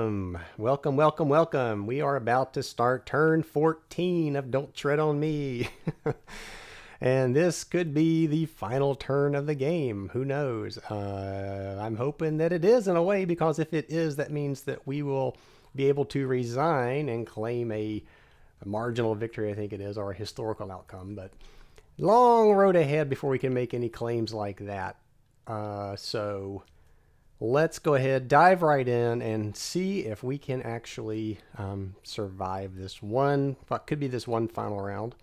welcome. Welcome, welcome, welcome. We are about to start turn 14 of Don't Tread on Me. And this could be the final turn of the game. Who knows? I'm hoping that it is in a way, because if it is, that means that we will be able to resign and claim a marginal victory, I think it is, or a historical outcome. But long road ahead before we can make any claims like that. So let's go ahead, dive right in, and see if we can actually survive this one, what could be this one final round.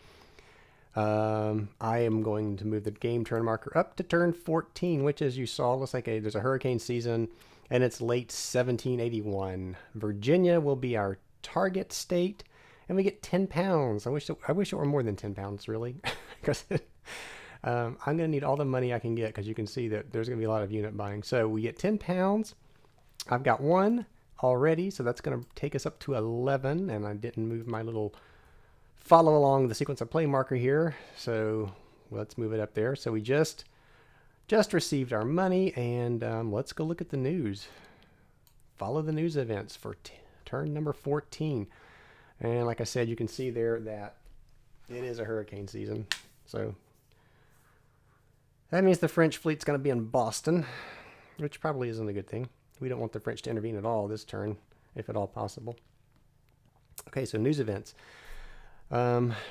I am going to move the game turn marker up to turn 14, which, as you saw, looks like there's a hurricane season, and it's late 1781. Virginia will be our target state, and we get 10 pounds. I wish it were more than 10 pounds, really, because I'm going to need all the money I can get, because you can see that there's going to be a lot of unit buying. So we get 10 pounds. I've got one already, so that's going to take us up to 11, and I didn't move my little follow along the sequence of play marker here, so let's move it up there. So we just received our money, and let's go look at the news. Follow the news events for turn number 14. And like I said, you can see there that it is a hurricane season, so that means the French fleet's going to be in Boston, which probably isn't a good thing. We don't want the French to intervene at all this turn, if at all possible. Okay, so news events.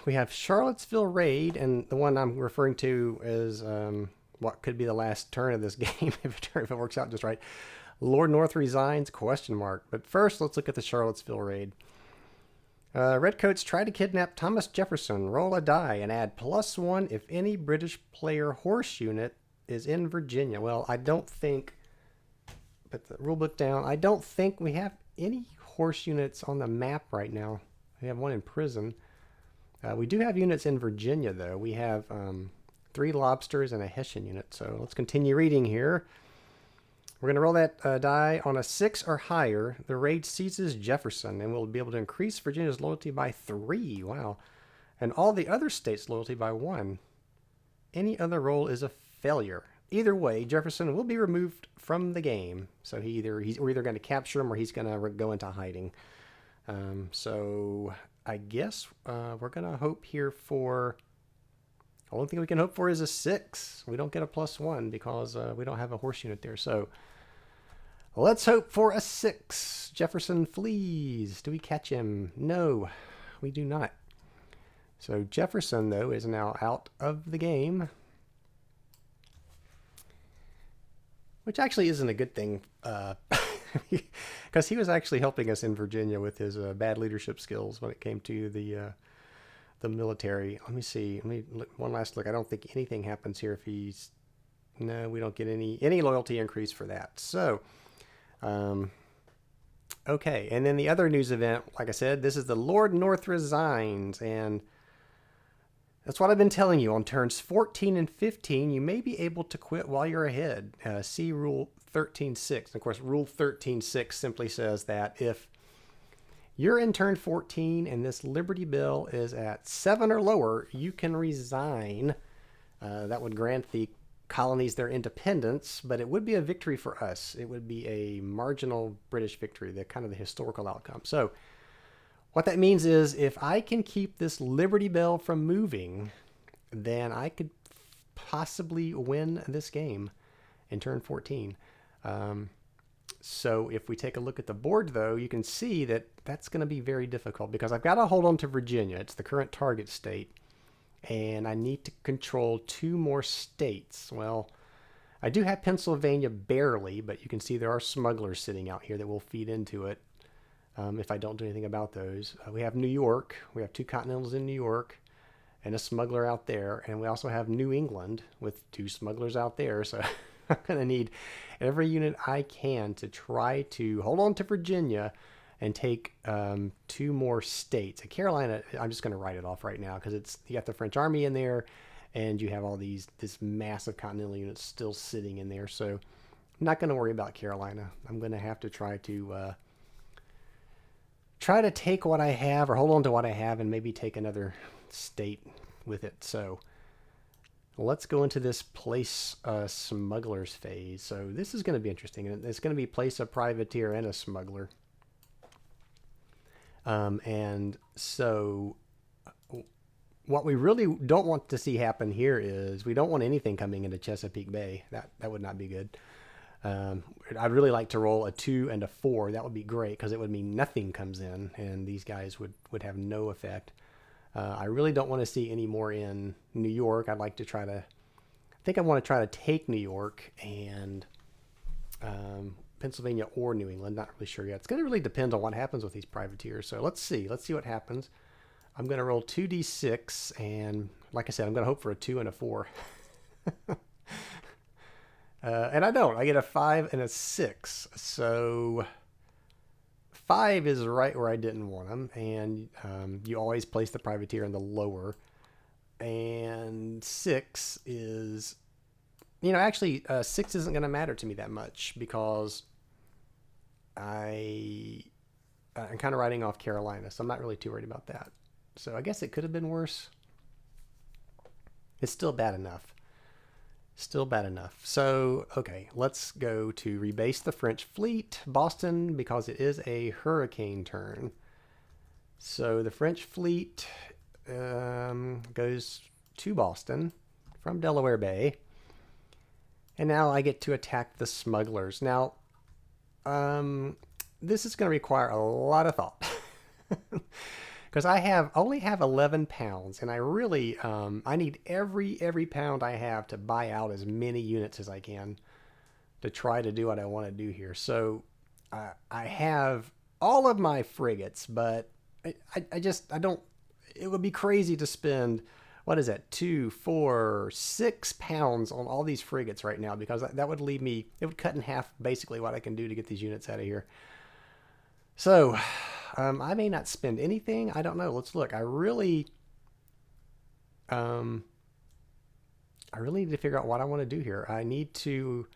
We have Charlottesville Raid, and the one I'm referring to is what could be the last turn of this game if it works out just right. Lord North resigns, ? But first, let's look at the Charlottesville Raid. Redcoats try to kidnap Thomas Jefferson. Roll a die and add +1 if any British player horse unit is in Virginia. Well, I don't think, put the rulebook down, I don't think we have any horse units on the map right now. We have one in prison. We do have units in Virginia, though. We have 3 lobsters and a Hessian unit. So let's continue reading here. We're going to roll that die on a 6 or higher. The raid seizes Jefferson, and we'll be able to increase Virginia's loyalty by 3. Wow. And all the other states' loyalty by 1. Any other roll is a failure. Either way, Jefferson will be removed from the game. So we're either going to capture him or he's going to go into hiding. So I guess we're going to hope here for... The only thing we can hope for is a 6. We don't get a +1 because we don't have a horse unit there. So let's hope for a 6. Jefferson flees. Do we catch him? No, we do not. So Jefferson, though, is now out of the game, which actually isn't a good thing, because he was actually helping us in Virginia with his bad leadership skills when it came to the military. Let me see. Let me look, one last look. I don't think anything happens here if he's... No, we don't get any loyalty increase for that. So, okay. And then the other news event, like I said, this is the Lord North resigns, and that's what I've been telling you. On turns 14 and 15, you may be able to quit while you're ahead. See Rule 13.6. Of course, Rule 13.6 simply says that if you're in turn 14 and this Liberty Bell is at 7 or lower, you can resign. That would grant the colonies their independence, but it would be a victory for us. It would be a marginal British victory, the kind of the historical outcome. So what that means is if I can keep this Liberty Bell from moving, then I could possibly win this game in turn 14. So if we take a look at the board, though, you can see that that's going to be very difficult because I've got to hold on to Virginia. It's the current target state. And I need to control 2 more states. Well, I do have Pennsylvania barely, but you can see there are smugglers sitting out here that will feed into it if I don't do anything about those. We have New York. We have 2 Continentals in New York and a smuggler out there. And we also have New England with 2 smugglers out there. So I'm going to need every unit I can to try to hold on to Virginia and take 2 more states. Carolina, I'm just going to write it off right now because you got the French army in there, and you have all this massive continental units still sitting in there. So I'm not going to worry about Carolina. I'm going to have to try to take what I have or hold on to what I have and maybe take another state with it. So let's go into this place Smugglers Phase. So this is going to be interesting. It's going to be place a privateer and a smuggler. And so what we really don't want to see happen here is we don't want anything coming into Chesapeake Bay. That would not be good. I'd really like to roll a 2 and a 4. That would be great because it would mean nothing comes in and these guys would have no effect. I really don't want to see any more in New York. I want to try to take New York and Pennsylvania or New England. Not really sure yet. It's going to really depend on what happens with these privateers. So let's see what happens. I'm going to roll 2d6, and like I said, I'm going to hope for a 2 and a 4. And I don't. I get a 5 and a 6. So 5 is right where I didn't want them, and you always place the privateer in the lower. And 6 is, actually 6 isn't going to matter to me that much because I'm kind of riding off Carolina, so I'm not really too worried about that. So I guess it could have been worse. It's still bad enough. So, okay, let's go to rebase the French fleet. Boston, because it is a hurricane turn. So the French fleet goes to Boston from Delaware Bay. And now I get to attack the smugglers. Now, this is going to require a lot of thought. Because I only have 11 pounds, and I really I need every pound I have to buy out as many units as I can to try to do what I want to do here. So I have all of my frigates, but I don't. It would be crazy to spend, what is that, 2, 4, 6 pounds on all these frigates right now, because that would leave me. It would cut in half basically what I can do to get these units out of here. So. I may not spend anything. I don't know. Let's look. I really need to figure out what I want to do here. I need to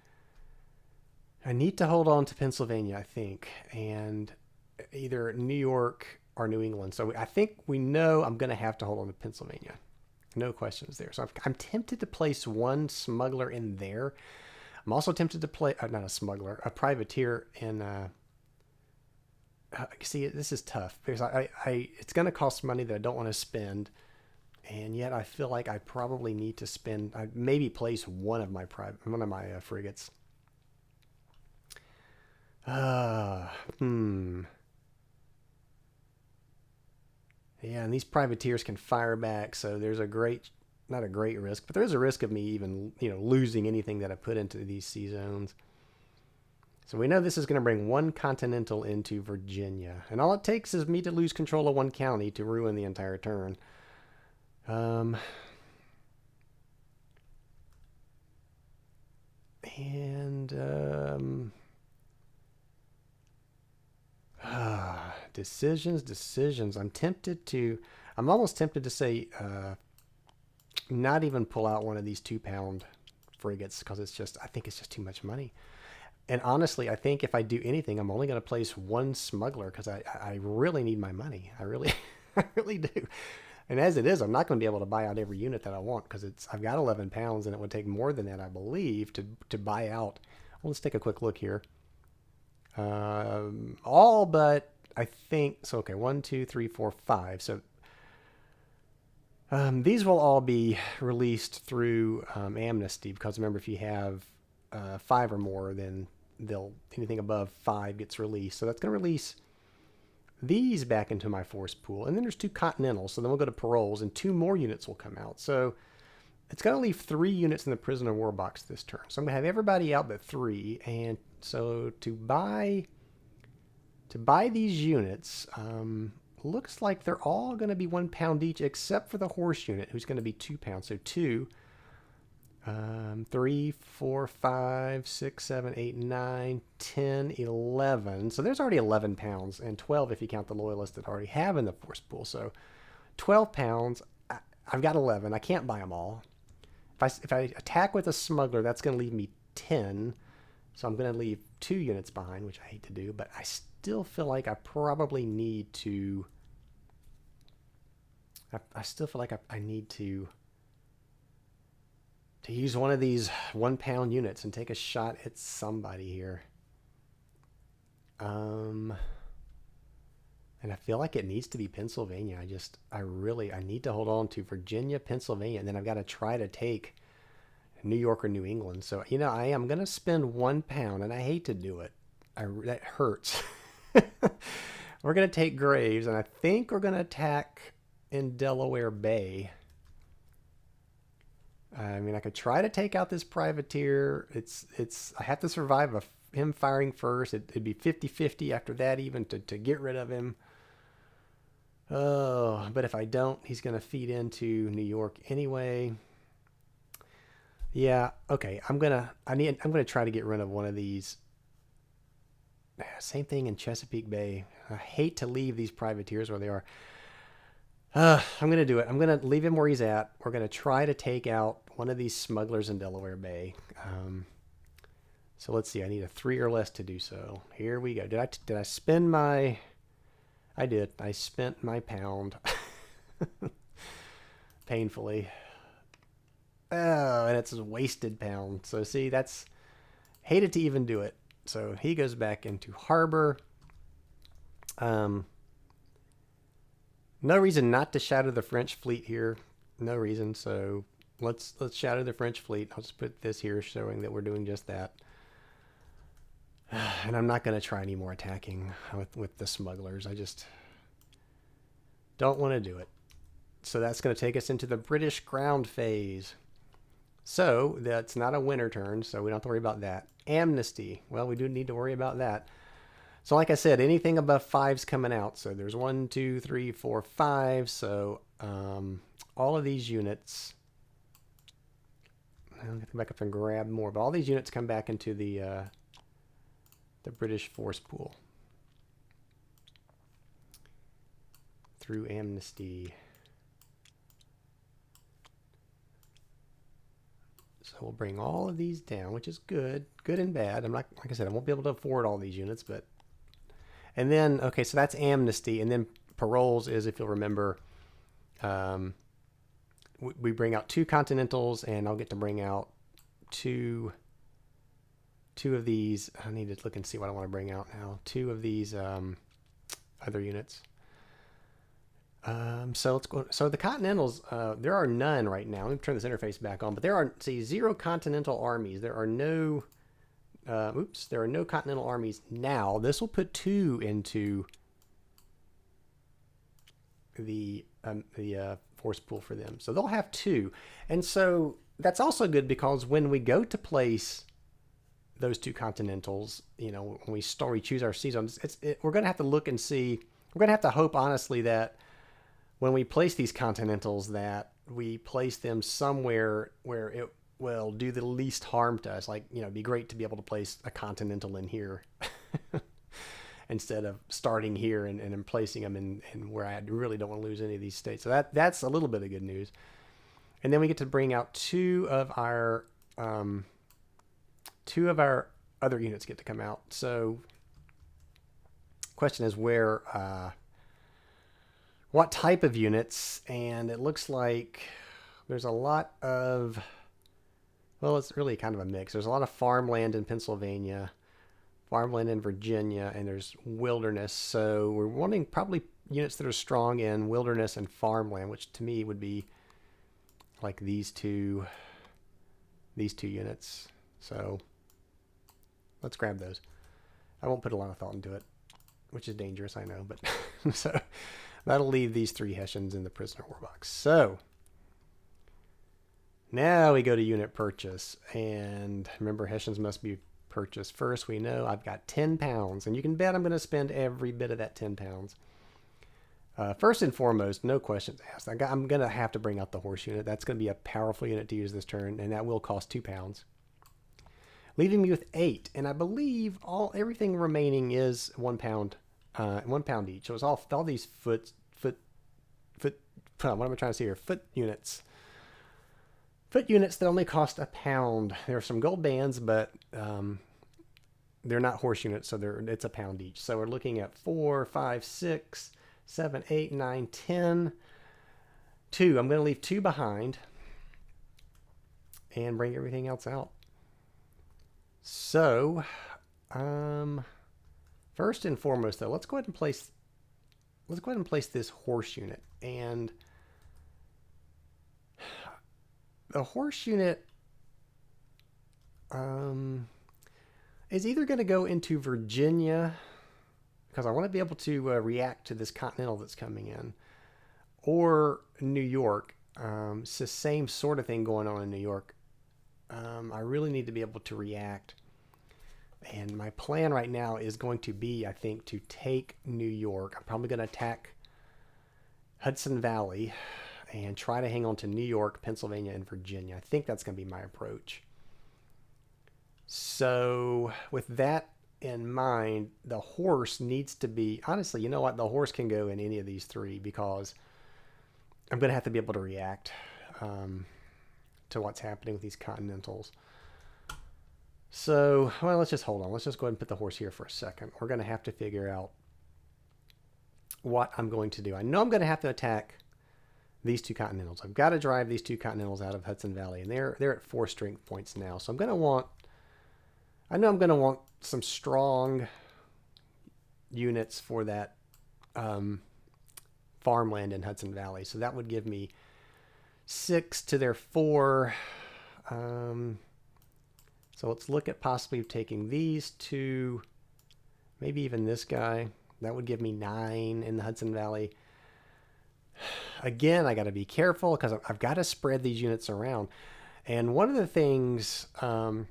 hold on to Pennsylvania, I think, and either New York or New England. So I think we know I'm going to have to hold on to Pennsylvania. No questions there. So I'm tempted to place one smuggler in there. I'm also tempted to play, not a smuggler, a privateer in... see, this is tough because it's going to cost money that I don't want to spend, and yet I feel like I probably need to spend. I maybe place one of my frigates. Yeah, and these privateers can fire back, so there's not a great risk, but there is a risk of me even losing anything that I put into these sea zones. So we know this is going to bring one Continental into Virginia. And all it takes is me to lose control of one county to ruin the entire turn. Decisions. I'm almost tempted to say, not even pull out one of these 2-pound frigates because I think it's just too much money. And honestly, I think if I do anything, I'm only going to place one smuggler because I really need my money. I really do. And as it is, I'm not going to be able to buy out every unit that I want because I've got 11 pounds, and it would take more than that, I believe, to buy out. Well, let's take a quick look here. All but I think so. Okay, 1, 2, 3, 4, 5. So these will all be released through amnesty because remember, if you have 5 or more, then anything above 5 gets released. So that's going to release these back into my force pool. And then there's 2 Continentals. So then we'll go to paroles and 2 more units will come out. So it's going to leave 3 units in the prisoner war box this turn. So I'm going to have everybody out but 3. And so to buy these units, looks like they're all going to be 1 pound each except for the horse unit, who's going to be 2 pounds. So 2, 3, 4, 5, 6, 7, 8, 9, 10, 11. So there's already 11 pounds, and 12 if you count the Loyalists that already have in the force pool. So 12 pounds. I've got 11. I can't buy them all. If I attack with a smuggler, that's going to leave me 10. So I'm going to leave 2 units behind, which I hate to do, but I still feel like I probably need to... I still feel like I need to use one of these 1 pound units and take a shot at somebody here. And And I feel like it needs to be Pennsylvania. I need to hold on to Virginia, Pennsylvania, and then I've got to try to take New York or New England. So, I am going to spend £1, and I hate to do it. That hurts. We're going to take Graves, and I think we're going to attack in Delaware Bay. I mean, I could try to take out this privateer. I have to survive him firing first. It'd be 50-50 after that even to get rid of him. Oh, but if I don't, he's going to feed into New York anyway. Yeah, okay. I'm going to try to get rid of one of these. Same thing in Chesapeake Bay. I hate to leave these privateers where they are. I'm going to do it. I'm going to leave him where he's at. We're going to try to take out one of these smugglers in Delaware Bay. So let's see. I need a 3 or less to do so. Here we go. Did I spend my... I did. I spent my pound. Painfully. Oh, and it's a wasted pound. So see, hated to even do it. So he goes back into harbor. No reason not to shadow the French fleet here. No reason. So let's shadow the French fleet. I'll just put this here showing that we're doing just that. And I'm not going to try any more attacking with the smugglers. I just don't want to do it. So that's going to take us into the British ground phase. So that's not a winter turn, so we don't have to worry about that. Amnesty. Well, we do need to worry about that. So like I said, anything above 5's coming out. So there's 1, 2, 3, 4, 5. So all of these units... I'll have to go back up and grab more. But all these units come back into the British force pool through amnesty. So we'll bring all of these down, which is good and bad. I'm not, like I said, I won't be able to afford all these units, but, and then, okay, so that's amnesty. And then paroles is, if you'll remember, we bring out 2 continentals, and I'll get to bring out two of these. I need to look and see what I want to bring out now. 2 of these other units. So let's go. So the Continentals, there are none right now. Let me turn this interface back on. But there are 0 Continental armies. There are no. There are no Continental armies now. This will put 2 into the force pool for them. So they'll have 2, and so that's also good because when we go to place those 2 Continentals, when we choose our season, we're going to have to look and see. We're going to have to hope honestly that when we place these Continentals, that we place them somewhere where it will do the least harm to us. Like, it'd be great to be able to place a Continental in here instead of starting here and placing them in where I really don't want to lose any of these states. So that's a little bit of good news. And then we get to bring out 2 of our other units get to come out. So question is what type of units? And it looks like there's a lot of, well, it's really kind of a mix. There's a lot of farmland in Pennsylvania, farmland in Virginia, and there's wilderness. So we're wanting probably units that are strong in wilderness and farmland, which to me would be like these two units. So let's grab those. I won't put a lot of thought into it, which is dangerous, I know, but so that'll leave these 3 Hessians in the prisoner war box. So now we go to unit purchase, and remember, Hessians must be purchased first. We know I've got 10 pounds, and you can bet I'm going to spend every bit of that 10 pounds. First and foremost, no questions asked. I'm going to have to bring out the horse unit. That's going to be a powerful unit to use this turn, and that will cost 2 pounds. Leaving me with 8, and I believe everything remaining is 1 pound, 1 pound each. So it's all these foot. What am I trying to say here? Foot units. Foot units that only cost a pound. There are some gold bands, but they're not horse units, so it's a pound each. So we're looking at 4, 5, 6, 7, 8, 9, 10. 2. I'm going to leave 2 behind and bring everything else out. So, first and foremost, though, let's go ahead and place let's go ahead and place this horse unit. And the horse unit is either going to go into Virginia, because I want to be able to react to this Continental that's coming in, or New York. It's the same sort of thing going on in New York. I really need to be able to react. And my plan right now is going to be, I think, to take New York. I'm probably going to attack Hudson Valley and try to hang on to New York, Pennsylvania, and Virginia. I think that's going to be my approach. So with that in mind, the horse needs to be, honestly, you know what? The horse can go in any of these three because I'm going to have to be able to react to what's happening with these Continentals. So, well, let's just hold on. Let's just go ahead and put the horse here for a second. We're going to have to figure out what I'm going to do. I know I'm going to have to attack these two Continentals. I've got to drive these two Continentals out of Hudson Valley, and they're at 4 strength points now. So I'm going to want, I know I'm going to want some strong units for that farmland in Hudson Valley. So that would give me 6 to their 4. So let's look at possibly taking these two, maybe even this guy. That would give me 9 in the Hudson Valley. Again, I got to be careful because I've got to spread these units around. And one of the things I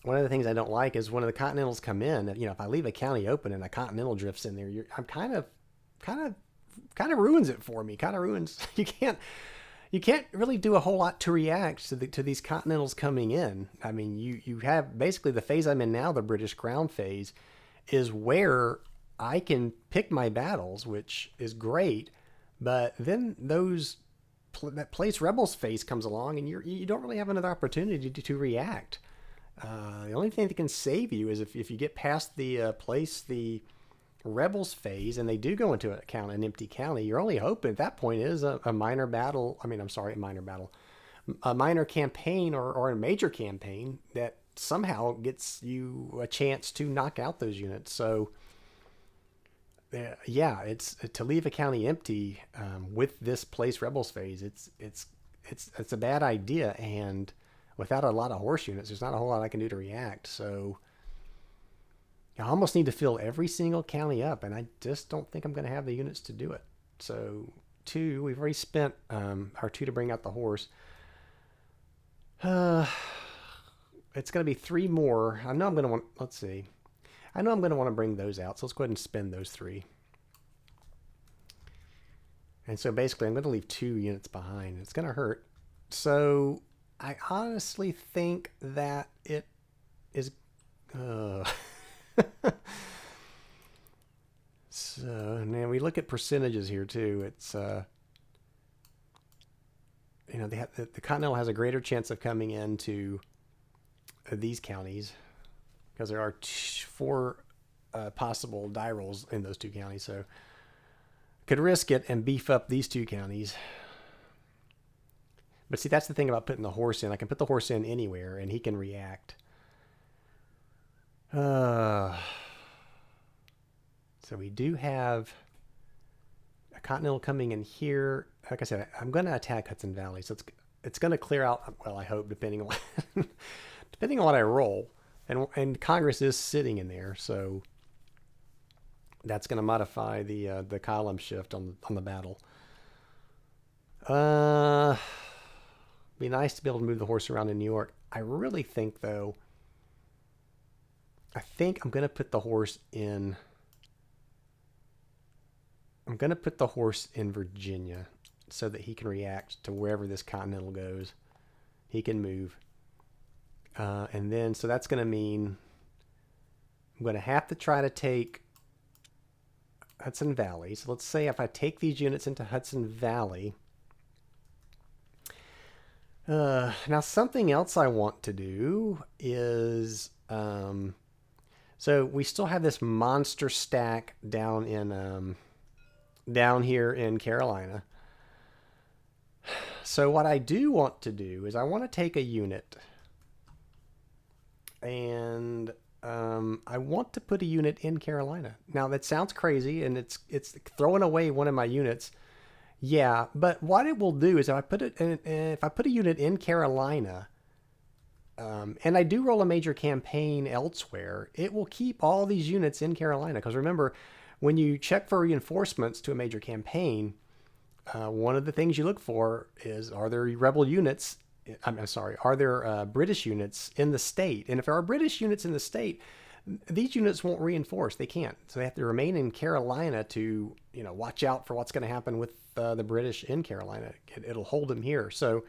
don't like is when the Continentals come in. You know, if I leave a county open and a Continental drifts in there, I'm kind of ruins it for me. Kind of ruins. You can't really do a whole lot to react to these Continentals coming in. I mean, you have basically the phase I'm in now, the British Crown phase, is where I can pick my battles, which is great. But then that place Rebels phase comes along, and you don't really have another opportunity to react. The only thing that can save you is if you get past the the Rebels phase, and they do go into an empty county. Your only hope at that point is a minor battle. I mean, I'm sorry, a minor campaign or a major campaign that somehow gets you a chance to knock out those units. So, yeah, it's to leave a county empty with this place Rebels phase. It's a bad idea, and without a lot of horse units, there's not a whole lot I can do to react. So I almost need to fill every single county up, and I just don't think I'm going to have the units to do it. So 2, we've already spent our 2 to bring out the horse. It's going to be 3 more. I know I'm going to want, let's see. I know I'm going to want to bring those out, so let's go ahead and spend those 3. And so basically I'm going to leave 2 units behind. It's going to hurt. So I honestly think that it is... So now we look at percentages here too. It's the Continental has a greater chance of coming into these counties because there are 4 possible die rolls in those 2 counties. So could risk it and beef up these 2 counties. But see, that's the thing about putting the horse in. I can put the horse in anywhere and he can react. So we do have a Continental coming in here. Like I said, I'm going to attack Hudson Valley, so it's going to clear out. Well, I hope, depending on what I roll, and Congress is sitting in there, so that's going to modify the column shift on the battle. Be nice to be able to move the horse around in New York. I really think, though, I'm going to put the horse in. I'm going to put the horse in Virginia so that he can react to wherever this Continental goes. He can move. And then, so that's going to mean I'm going to have to try to take Hudson Valley. So let's say if I take these units into Hudson Valley. Now, something else I want to do is... so we still have this monster stack down here in Carolina. So what I do want to do is I want to take a unit and I want to put a unit in Carolina. Now that sounds crazy, and it's throwing away one of my units. Yeah, but what it will do is if I put a unit in Carolina, and I do roll a major campaign elsewhere, it will keep all these units in Carolina. Because remember, when you check for reinforcements to a major campaign, one of the things you look for is, are there rebel units? I'm sorry, are there British units in the state? And if there are British units in the state, these units won't reinforce. They can't. So they have to remain in Carolina to, watch out for what's going to happen with the British in Carolina. It'll hold them here. So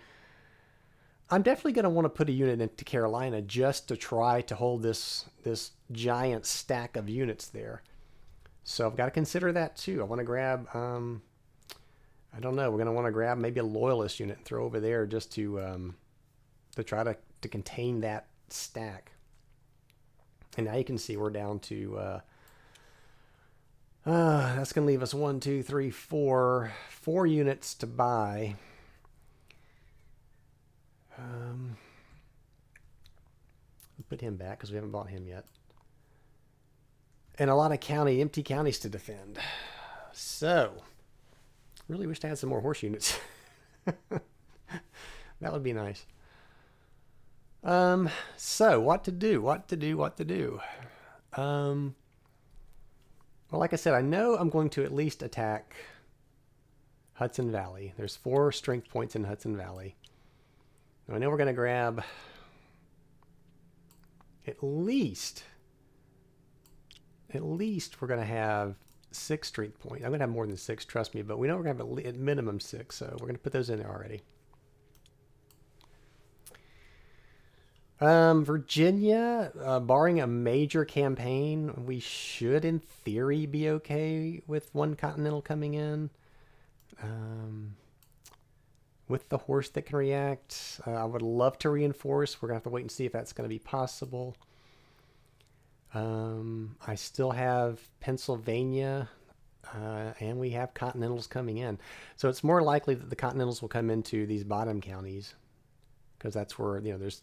I'm definitely going to want to put a unit into Carolina just to try to hold this giant stack of units there. So I've got to consider that too. I want to grab, I don't know, we're going to want to grab maybe a Loyalist unit and throw over there just to try to contain that stack. And now you can see we're down to, that's going to leave us 1, 2, 3, 4 units to buy. We'll put him back because we haven't bought him yet. And a lot of empty counties to defend. So, really wished I had some more horse units. That would be nice. So what to do? Well, like I said, I know I'm going to at least attack Hudson Valley. There's 4 strength points in Hudson Valley. I know we're going to grab at least we're going to have 6 strength points. I'm going to have more than 6, trust me, but we know we're going to have at minimum 6, so we're going to put those in there already. Virginia, barring a major campaign, we should in theory be okay with 1 Continental coming in. With the horse that can react. I would love to reinforce. We're going to have to wait and see if that's going to be possible. I still have Pennsylvania, and we have Continentals coming in. So it's more likely that the Continentals will come into these bottom counties, because that's where, there's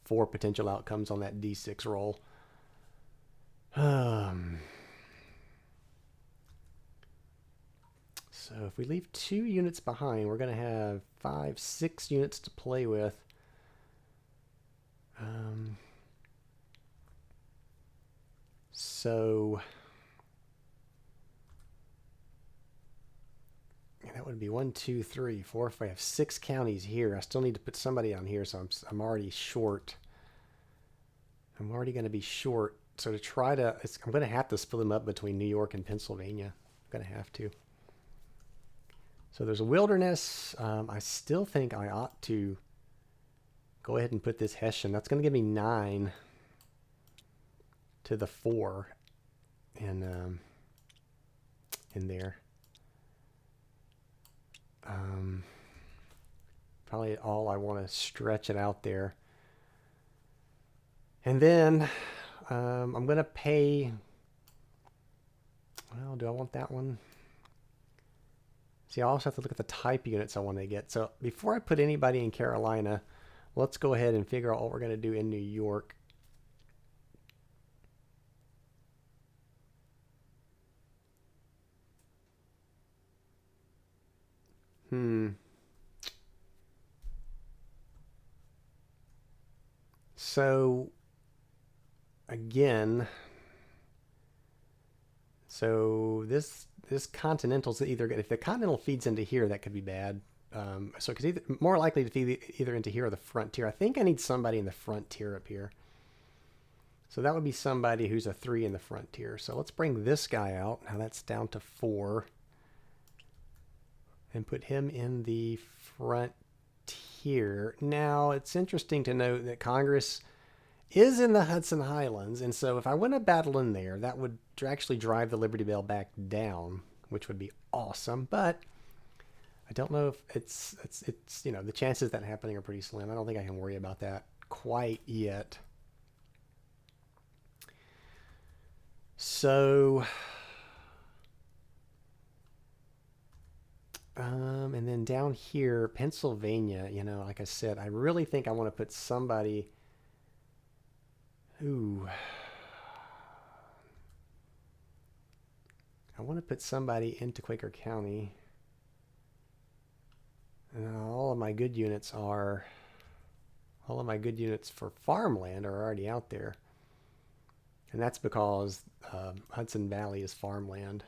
4 potential outcomes on that D6 roll. So if we leave 2 units behind, we're going to have 5, 6 units to play with. So that would be 1, 2, 3, 4, 5, 6 counties here. I still need to put somebody on here, so I'm already short. I'm already going to be short. So to try to, I'm going to have to split them up between New York and Pennsylvania. I'm going to have to. So there's a wilderness. I still think I ought to go ahead and put this Hessian. That's going to give me 9 to the 4 in there. Probably all I want to stretch it out there. And then I'm going to pay. Well, do I want that one? See, I also have to look at the type units I want to get. So before I put anybody in Carolina, let's go ahead and figure out what we're going to do in New York. So again, this Continental's either, if the Continental feeds into here, that could be bad. So it's more likely to feed either into here or the frontier. I think I need somebody in the frontier up here. So that would be somebody who's a 3 in the frontier. So let's bring this guy out. Now that's down to 4. And put him in the frontier. Now, it's interesting to note that Congress is in the Hudson Highlands, and so if I win a battle in there, that would actually drive the Liberty Bell back down, which would be awesome, but I don't know if it's the chances of that happening are pretty slim. I don't think I can worry about that quite yet. So and then down here, Pennsylvania, like I said, I really think I want to put somebody. Ooh. I want to put somebody into Quaker County. And all of my good units for farmland are already out there. And that's because Hudson Valley is farmland.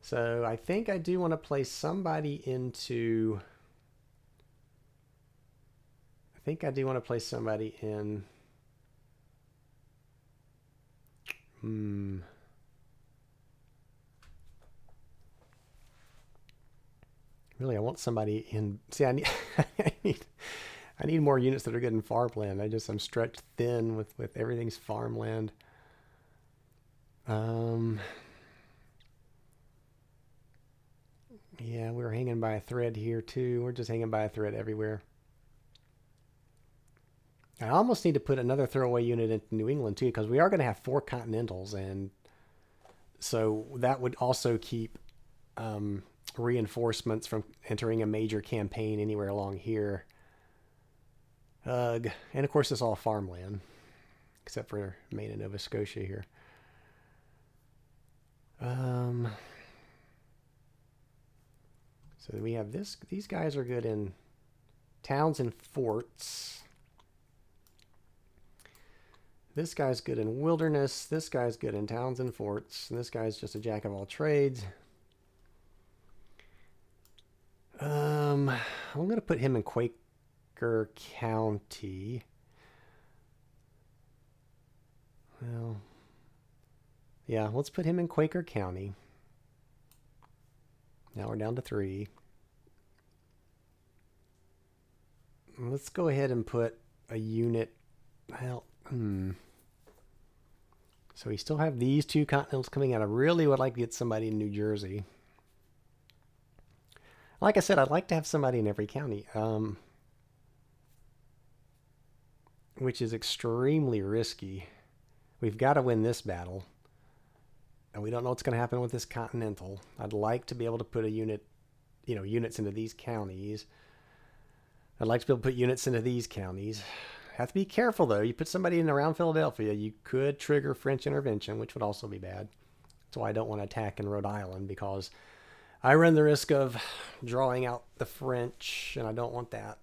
So I think I do want to place somebody into... I think I do want to place somebody in... Really, I want somebody in... See, I need... I need more units that are good in farmland. I'm stretched thin with everything's farmland. Yeah, we're hanging by a thread here too. We're just hanging by a thread everywhere. I almost need to put another throwaway unit into New England too, because we are going to have 4 Continentals, and so that would also keep reinforcements from entering a major campaign anywhere along here. And of course it's all farmland, except for Maine and Nova Scotia here. So we have this. These guys are good in towns and forts. This guy's good in wilderness. This guy's good in towns and forts. And this guy's just a jack of all trades. I'm going to put him in Quaker County. Well, yeah, let's put him in Quaker County. Now we're down to 3. Let's go ahead and put a unit. Well, So we still have these 2 Continentals coming out. I really would like to get somebody in New Jersey. Like I said, I'd like to have somebody in every county, which is extremely risky. We've got to win this battle, and we don't know what's going to happen with this Continental. I'd like to be able to put a unit, units into these counties. I'd like to be able to put units into these counties. Have to be careful, though. You put somebody in around Philadelphia, you could trigger French intervention, which would also be bad. That's why I don't want to attack in Rhode Island, because I run the risk of drawing out the French, and I don't want that.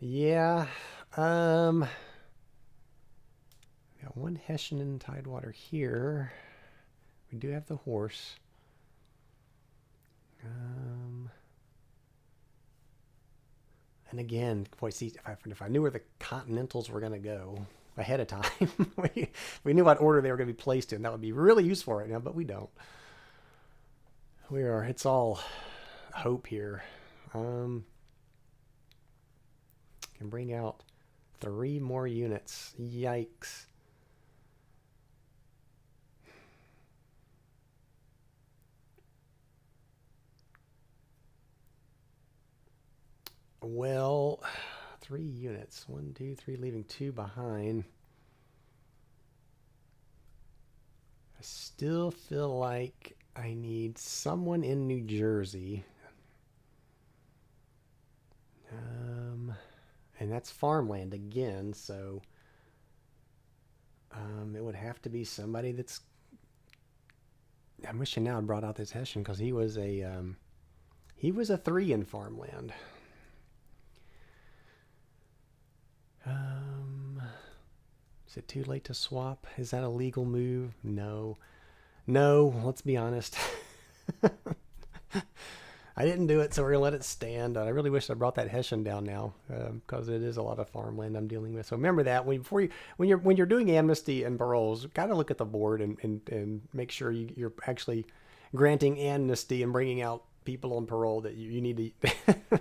Yeah. Got 1 Hessian in Tidewater here. We do have the horse. And again, boy, see, if I knew where the Continentals were going to go ahead of time, we knew what order they were going to be placed in. That would be really useful right now, but we don't. It's all hope here. Can bring out 3 more units. Yikes. Well, 3 units. 1, 2, 3, leaving 2 behind. I still feel like I need someone in New Jersey. And that's farmland again, so it would have to be somebody that's... I'm wishing now I brought out this Hessian, because he was a 3 in farmland. Is it too late to swap? Is that a legal move? No, let's be honest. I didn't do it, so we're gonna let it stand. I really wish I brought that Hessian down now, because it is a lot of farmland I'm dealing with. So remember that when you're doing amnesty and paroles, gotta look at the board and make sure you're actually granting amnesty and bringing out people on parole that you need to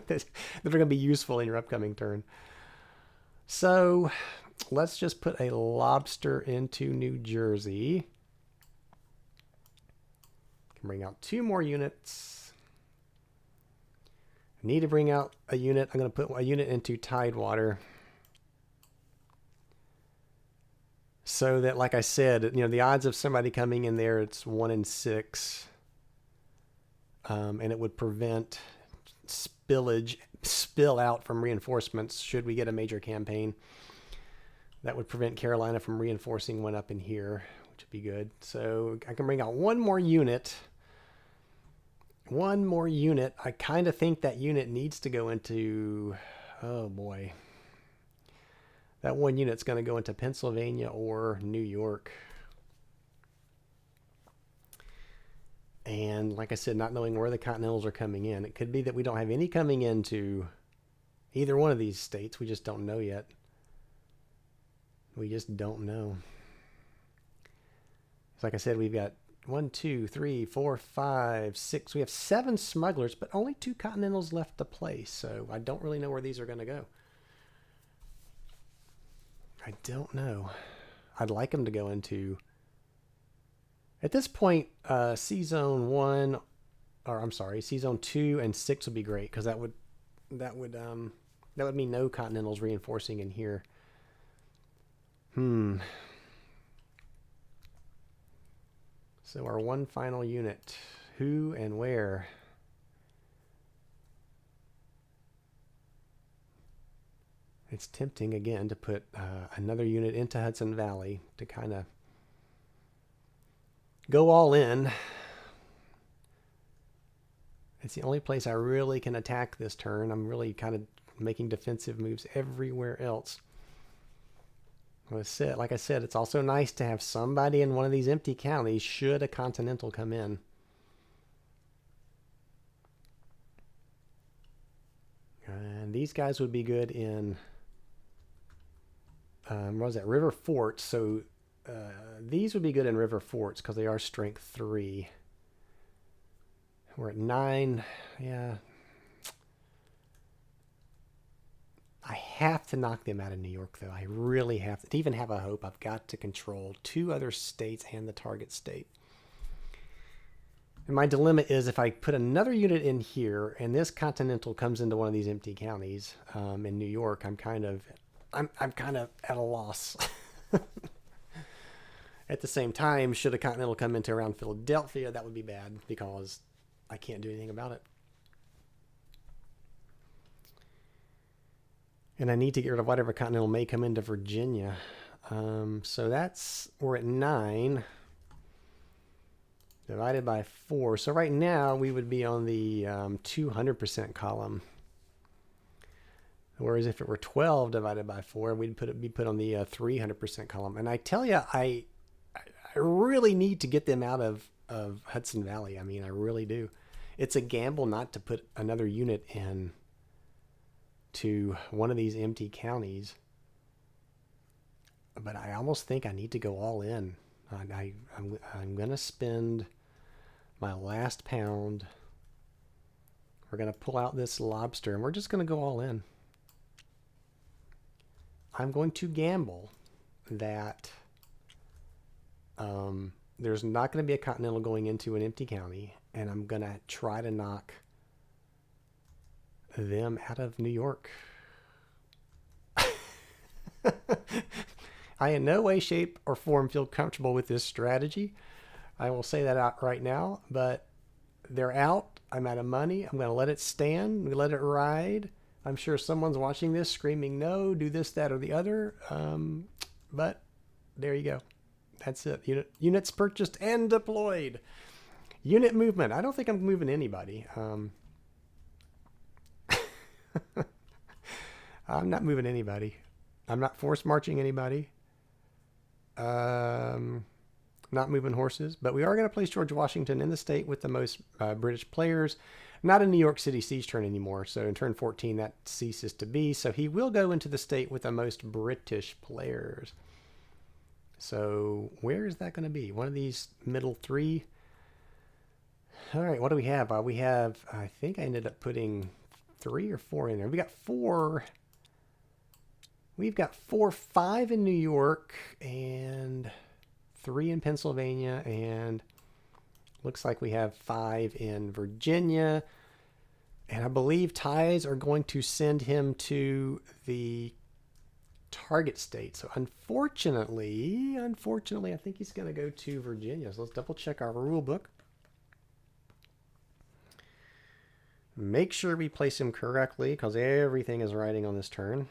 that are going to be useful in your upcoming turn. So let's just put a lobster into New Jersey. Can bring out 2 more units. I need to bring out a unit. I'm going to put a unit into Tidewater. So that, like I said, you know, the odds of somebody coming in there, it's 1 in 6. And it would prevent spill out from reinforcements should we get a major campaign. That would prevent Carolina from reinforcing one up in here, which would be good. So I can bring out one more unit. One more unit. I kind of think that unit needs to go into... Oh, boy. That one unit's going to go into Pennsylvania or New York. And like I said, not knowing where the Continentals are coming in. It could be that we don't have any coming into either one of these states. We just don't know yet. We just don't know. So like I said, we've got 1, 2, 3, 4, 5, 6. We have 7 smugglers, but only 2 Continentals left to play. So I don't really know where these are going to go. I don't know. I'd like them to go into... At this point, C-Zone 1, or I'm sorry, C-Zone 2 and 6 would be great, because that would mean no Continentals reinforcing in here. So our one final unit, who and where? It's tempting again to put another unit into Hudson Valley to kind of go all in. It's the only place I really can attack this turn. I'm really kind of making defensive moves everywhere else. Like I said, it's also nice to have somebody in one of these empty counties should a Continental come in. And these guys would be good in, what was that, River Forts. So these would be good in River Forts because they are strength 3. We're at 9. Yeah. I have to knock them out of New York, though. I really have to even have a hope. I've got to control 2 other states and the target state. And my dilemma is if I put another unit in here and this Continental comes into one of these empty counties in New York, I'm kind of at a loss. At the same time, should a Continental come into around Philadelphia, that would be bad because I can't do anything about it. And I need to get rid of whatever Continental may come into Virginia. So we're at 9 divided by 4. So right now we would be on the 200% column. Whereas if it were 12 divided by 4, we'd be put on the 300% column. And I tell you, I really need to get them out of Hudson Valley. I mean, I really do. It's a gamble not to put another unit in to one of these empty counties, but I almost think I need to go all in. I'm gonna spend my last pound. We're gonna pull out this lobster and we're just gonna go all in. I'm going to gamble that there's not going to be a Continental going into an empty county, and I'm gonna try to knock them out of New York. I in no way, shape, or form feel comfortable with this strategy. I will say that out right now, but they're out. I'm out of money. I'm going to let it stand. We let it ride. I'm sure someone's watching this screaming, no, do this, that, or the other. But there you go. That's it. Units purchased and deployed. Unit movement. I don't think I'm moving anybody. I'm not moving anybody. I'm not force marching anybody. Not moving horses. But we are going to place George Washington in the state with the most British players. Not a New York City siege turn anymore. So in turn 14, that ceases to be. So he will go into the state with the most British players. So where is that going to be? One of these middle 3. All right, what do we have? I think I ended up putting 3 or 4 in there. We got 4. We've got 5 in New York and 3 in Pennsylvania, and looks like we have 5 in Virginia. And I believe ties are going to send him to the target state. So unfortunately, I think he's going to go to Virginia. So let's double check our rule book. Make sure we place him correctly because everything is riding on this turn.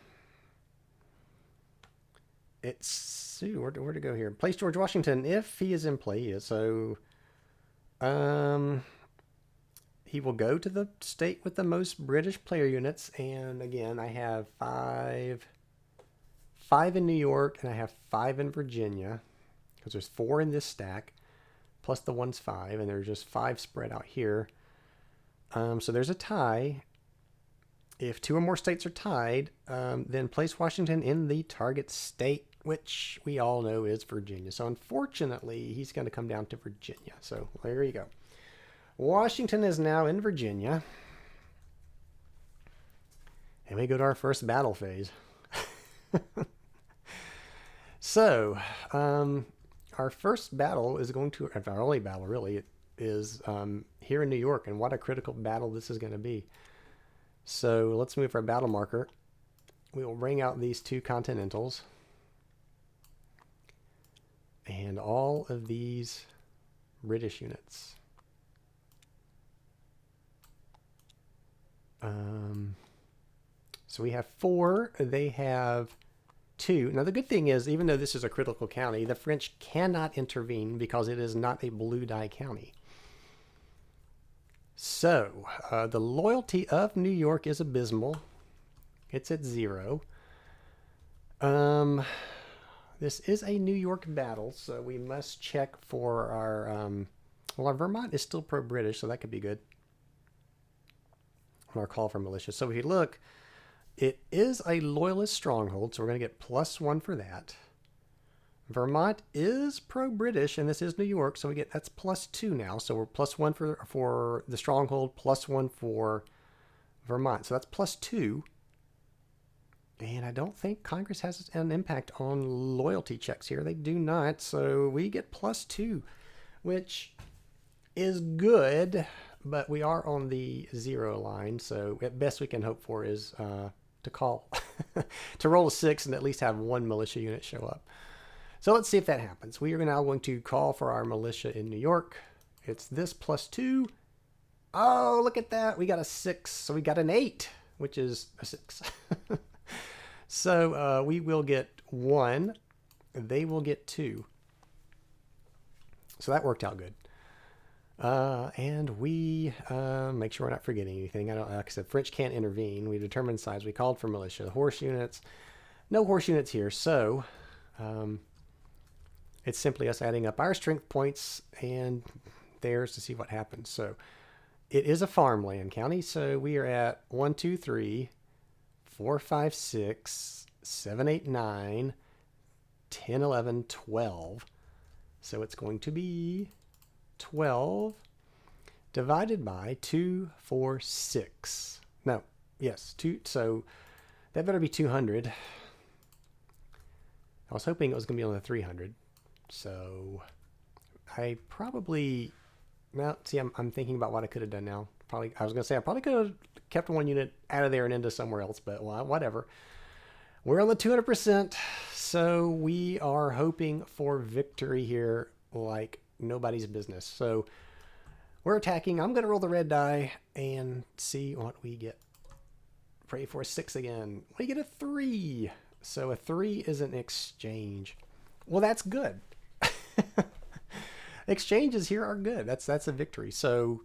It's where to go here. Place George Washington if he is in play. He is. So he will go to the state with the most British player units. And again, I have five in New York and I have 5 in Virginia because there's 4 in this stack plus the one's 5 and there's just 5 spread out here. So there's a tie. If 2 or more states are tied, then place Washington in the target state, which we all know is Virginia. So unfortunately, he's going to come down to Virginia. So there you go. Washington is now in Virginia. And we go to our first battle phase. So, our first battle is going to, our only battle really, is here in New York. And what a critical battle this is going to be. So let's move our battle marker. We will bring out these 2 Continentals. And all of these British units. So we have 4. They have 2. Now the good thing is, even though this is a critical county, the French cannot intervene because it is not a blue die county. So, the loyalty of New York is abysmal. It's at 0. This is a New York battle, so we must check for our... well, our Vermont is still pro-British, so that could be good. On our call for militia. So if you look, it is a Loyalist stronghold, so we're going to get +1 for that. Vermont is pro-British, and this is New York, so we get that's +2 now. So we're +1 for the stronghold, +1 for Vermont. So that's +2. And I don't think Congress has an impact on loyalty checks here. They do not. So we get +2, which is good, but we are on the 0 line. So at best we can hope for is to call, to roll a 6 and at least have 1 militia unit show up. So let's see if that happens. We are now going to call for our militia in New York. It's this +2. Oh, look at that. We got a 6. So we got an 8, which is a 6. So we will get 1. They will get 2. So that worked out good. And we make sure we're not forgetting anything. Like I said, French can't intervene. We determined size. We called for militia. Horse units. No horse units here. So it's simply us adding up our strength points and theirs to see what happens. So it is a farmland county. So we are at 1, 2, 3, 4, 5, 6, 7, 8, 9, 10, 11, 12. So it's going to be 12 divided by 2, 4, 6. No, yes, 2. So that better be 200. I was hoping it was going to be on the 300. So I probably, now see, I'm thinking about what I could have done now. Probably, I was going to say I probably could have kept 1 unit out of there and into somewhere else, but well, whatever. We're on the 200%, so we are hoping for victory here like nobody's business. So we're attacking. I'm going to roll the red die and see what we get. Pray for a 6 again. We get a 3. So a 3 is an exchange. Well, that's good. Exchanges here are good. That's a victory. So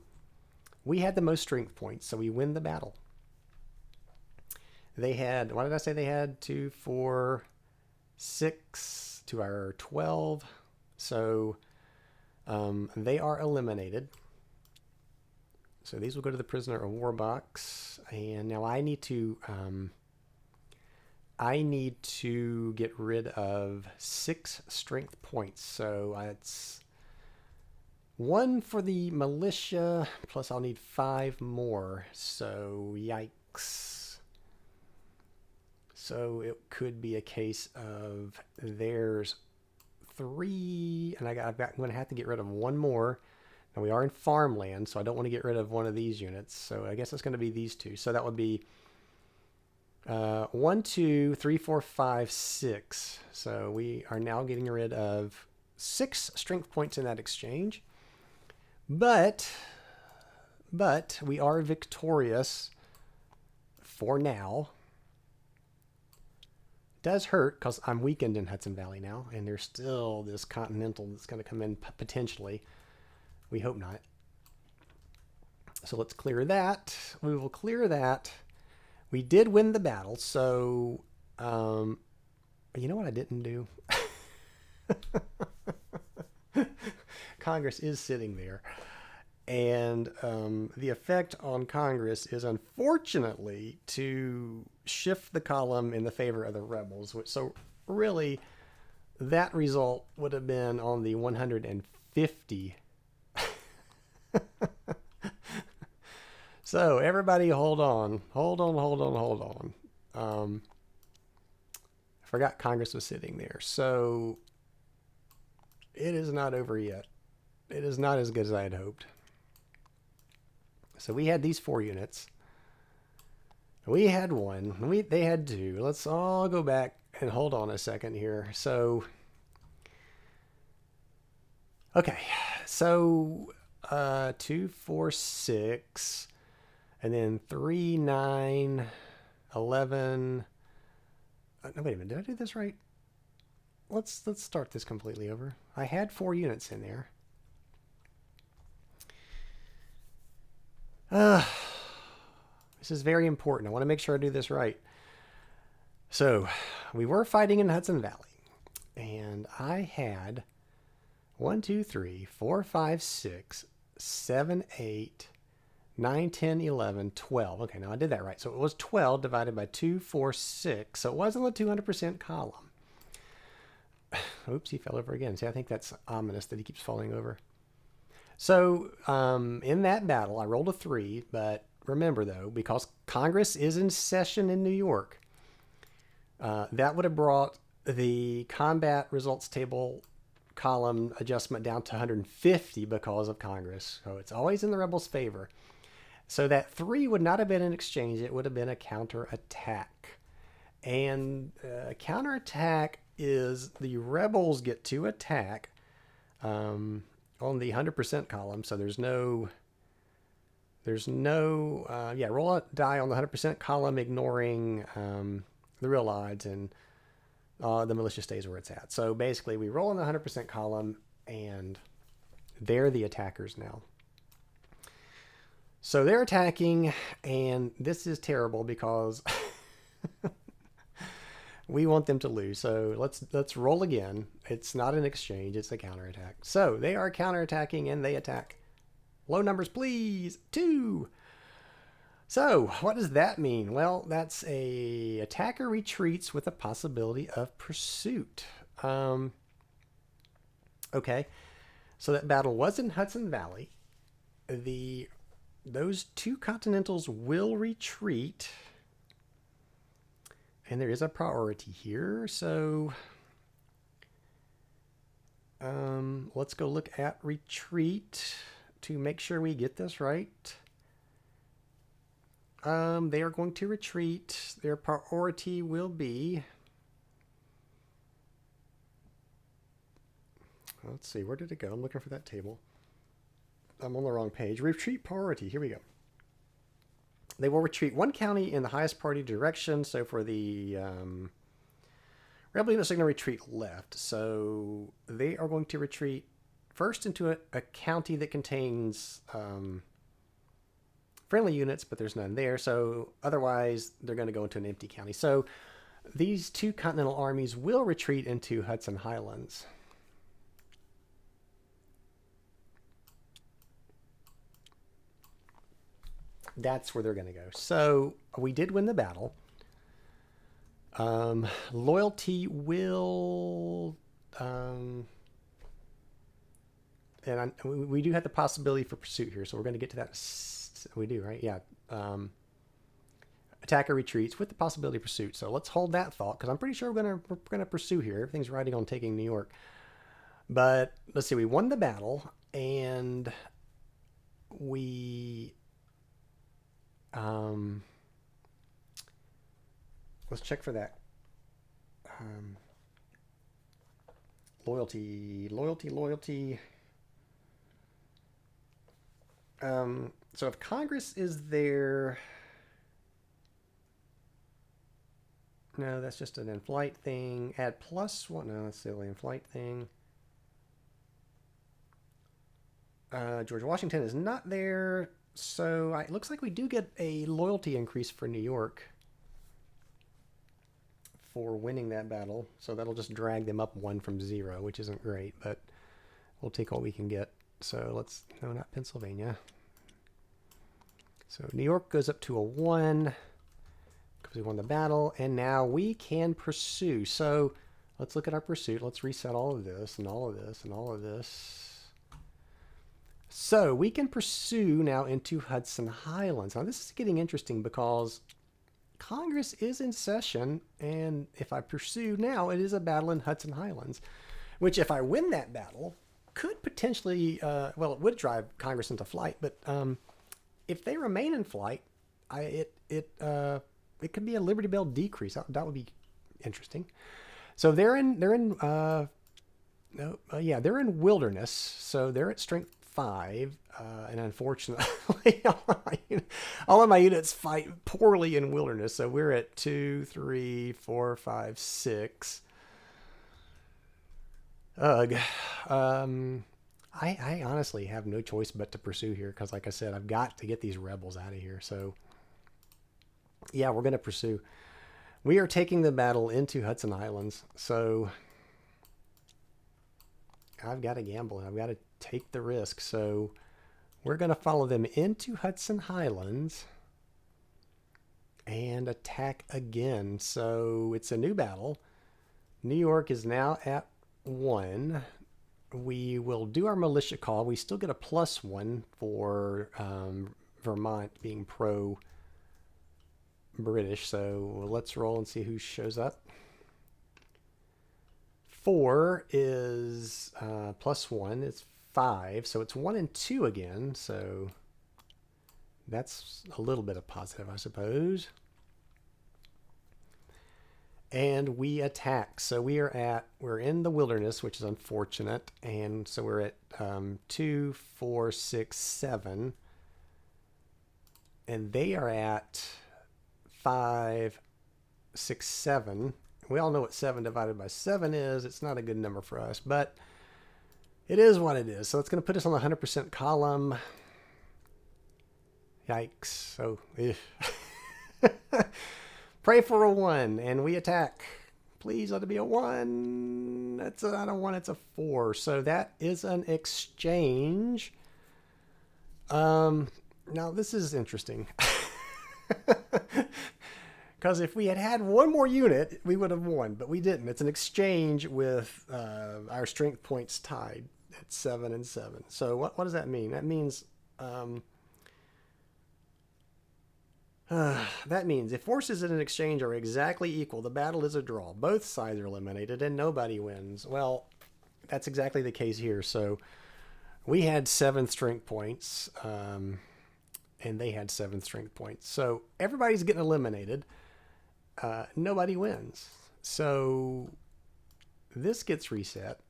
we had the most strength points, so we win the battle. They had, what did I say they had? 2, 4, 6 to our 12. So they are eliminated. So these will go to the prisoner of war box. And now I need to get rid of 6 strength points. So it's 1 for the militia, plus I'll need 5 more. So yikes. So it could be a case of there's 3, and I'm going to have to get rid of 1 more. Now we are in farmland, so I don't want to get rid of one of these units. So I guess it's going to be these 2. So that would be 1, 2, 3, 4, 5, 6. So we are now getting rid of 6 strength points in that exchange. But we are victorious for now. It does hurt because I'm weakened in Hudson Valley now, and there's still this Continental that's going to come in potentially. We hope not. So let's clear that. We will clear that. We did win the battle, so you know what I didn't do? Congress is sitting there. And the effect on Congress is unfortunately to shift the column in the favor of the rebels. So really, that result would have been on the 150. So everybody hold on. I forgot Congress was sitting there. So it is not over yet. It is not as good as I had hoped. So we had these 4 units. We had 1. They had 2. Let's all go back and hold on a second here. So, okay. So 2, 4, 6, and then 3, 9, 11. No, wait a minute. Did I do this right? Let's start this completely over. I had 4 units in there. This is very important. I want to make sure I do this right. So, we were fighting in Hudson Valley, and I had 1, 2, 3, 4, 5, 6, 7, 8, 9, 10, 11, 12. Okay, now I did that right. So it was 12 divided by 2, 4, 6. So it wasn't the 200% column. Oops, he fell over again. See, I think that's ominous that he keeps falling over. So in that battle, I rolled a 3, but remember though, because Congress is in session in New York, that would have brought the combat results table column adjustment down to 150 because of Congress. So it's always in the rebels' favor. So that 3 would not have been an exchange. It would have been a counterattack. And counterattack is the rebels get to attack on the 100% column. So there's no, roll a die on the 100% column, ignoring the real odds, and the militia stays where it's at. So basically we roll in the 100% column, and they're the attackers now. So they're attacking, and this is terrible because we want them to lose. So let's roll again. It's not an exchange, it's a counterattack. So they are counterattacking, and they attack. Low numbers, please. 2. So what does that mean? Well, that's a attacker retreats with a possibility of pursuit. Okay, so that battle was in Hudson Valley. Those 2 Continentals will retreat, and there is a priority here. So let's go look at retreat to make sure we get this right. They are going to retreat. Their priority will be, let's see, where did it go? I'm looking for that table. I'm on the wrong page. Retreat priority. Here we go. They will retreat 1 county in the highest priority direction. So for the rebel units are going to retreat left. So they are going to retreat first into a county that contains friendly units, but there's none there. So otherwise, they're going to go into an empty county. So these 2 Continental armies will retreat into Hudson Highlands. That's where they're going to go. So we did win the battle. Loyalty will, and we do have the possibility for pursuit here, so we're going to get to that. We do, right? Yeah. Attacker retreats with the possibility of pursuit. So let's hold that thought, because I'm pretty sure we're gonna pursue here. Everything's riding on taking New York. But let's see. We won the battle, and we. 2, 4, 6, 7, 8, 9, 10, 11, 12. Okay, now I did that right. Yeah. Attacker retreats with the possibility of pursuit. So let's hold that thought, because I'm pretty sure we're gonna pursue here. Everything's riding on taking New York. But let's see, we won the battle, and we 2, 4, 6, 7, 8, 9, 10, 11, 12. Okay, now I did that right. Yeah. let's check for that. Loyalty. So if Congress is there, no, that's just an in-flight thing. Add +1. No, that's the in-flight thing. George Washington is not there, so it looks like we do get a loyalty increase for New York for winning that battle. So that'll just drag them up 1 from 0, which isn't great, but we'll take what we can get. So let's, no, not Pennsylvania. So New York goes up to a 1 because we won the battle, and now we can pursue. So let's look at our pursuit. Let's reset all of this and all of this and all of this. So we can pursue now into Hudson Highlands. Now this is getting interesting because Congress is in session, and if I pursue now, it is a battle in Hudson Highlands, which if I win that battle could potentially, well, it would drive Congress into flight, but if they remain in flight, it could be a Liberty Bell decrease. That would be interesting. So they're in Wilderness, so they're at strength 5, and unfortunately, all of my units fight poorly in Wilderness. So we're at 2, 3, 4, 5, 6. Ugh. I honestly have no choice but to pursue here because, like I said, I've got to get these rebels out of here. So, yeah, we're going to pursue. We are taking the battle into Hudson Highlands. So, I've got to gamble. I've got to take the risk. So, we're going to follow them into Hudson Highlands and attack again. So, it's a new battle. New York is now at 1. We will do our militia call. We still get a +1 for Vermont being pro-British. So let's roll and see who shows up. 4 is +1. It's 5. So it's 1 and 2 again. So that's a little bit of positive, I suppose. And we attack. So we're in the Wilderness, which is unfortunate. And so we're at 2, 4, 6, 7. And they are at 5, 6, 7. We all know what 7 divided by 7 is. It's not a good number for us, but it is what it is. So it's going to put us on the 100% column. Yikes. So, pray for a 1, and we attack. Please let it be a 1. That's not a 1, it's a 4. So that is an exchange. Now this is interesting. Because if we had had 1 more unit, we would have won, but we didn't. It's an exchange with our strength points tied at 7 and 7. So what does that mean? That means if forces in an exchange are exactly equal, the battle is a draw. Both sides are eliminated and nobody wins. Well, that's exactly the case here. So we had 7 strength points, and they had 7 strength points. So everybody's getting eliminated. Nobody wins. So this gets reset.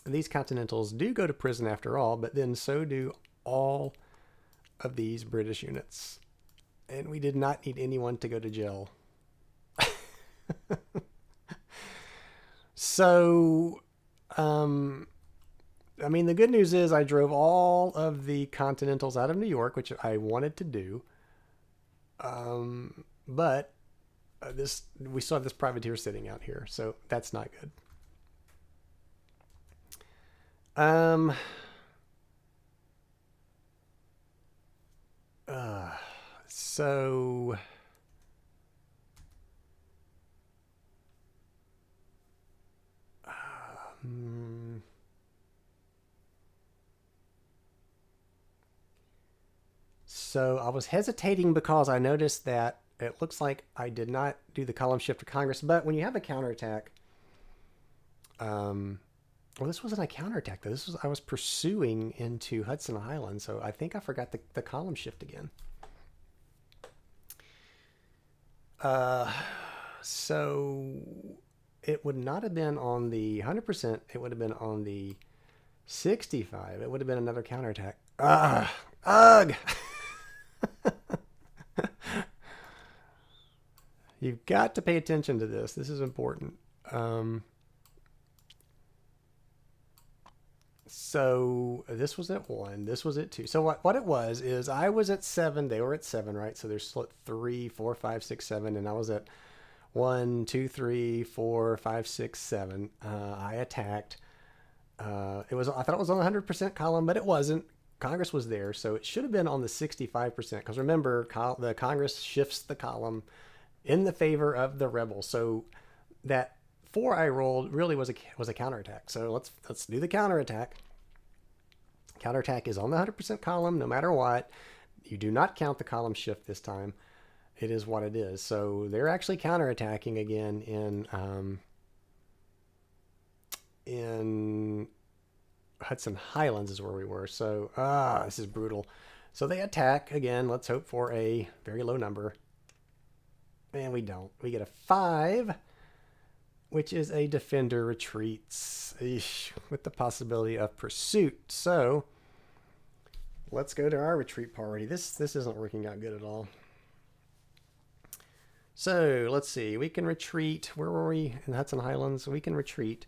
These Continentals do go to prison after all, but then so do all of these British units. And we did not need anyone to go to jail. So, I mean, the good news is I drove all of the Continentals out of New York, which I wanted to do. But we still have this privateer sitting out here, so that's not good. So I was hesitating because I noticed that it looks like I did not do the column shift to Congress, but when you have a counterattack, well, this wasn't a counterattack though. I was pursuing into Hudson Island, so I think I forgot the column shift again. So it would not have been on the 100%. It would have been on the 65. It would have been another counterattack. Ugh. You've got to pay attention to this. This is important. So this was at 1. This was at 2. So what it was is I was at 7. They were at 7, right? So there's 3, 4, 5, 6, 7, and I was at 1, 2, 3, 4, 5, 6, 7. I attacked. I thought it was on the 100% column, but it wasn't. Congress was there, so it should have been on the 65%. Because remember, the Congress shifts the column in the favor of the rebels. So that 4 I rolled really was a counterattack. So let's do the counterattack. Counterattack is on the 100% column, no matter what. You do not count the column shift this time. It is what it is. So they're actually counterattacking again in Hudson Highlands is where we were. So this is brutal. So they attack again. Let's hope for a very low number. And we don't. We get a 5, which is a defender retreats. Eesh, with the possibility of pursuit. So let's go to our retreat party. This isn't working out good at all. So let's see. We can retreat. Where were we? In Hudson Highlands. We can retreat.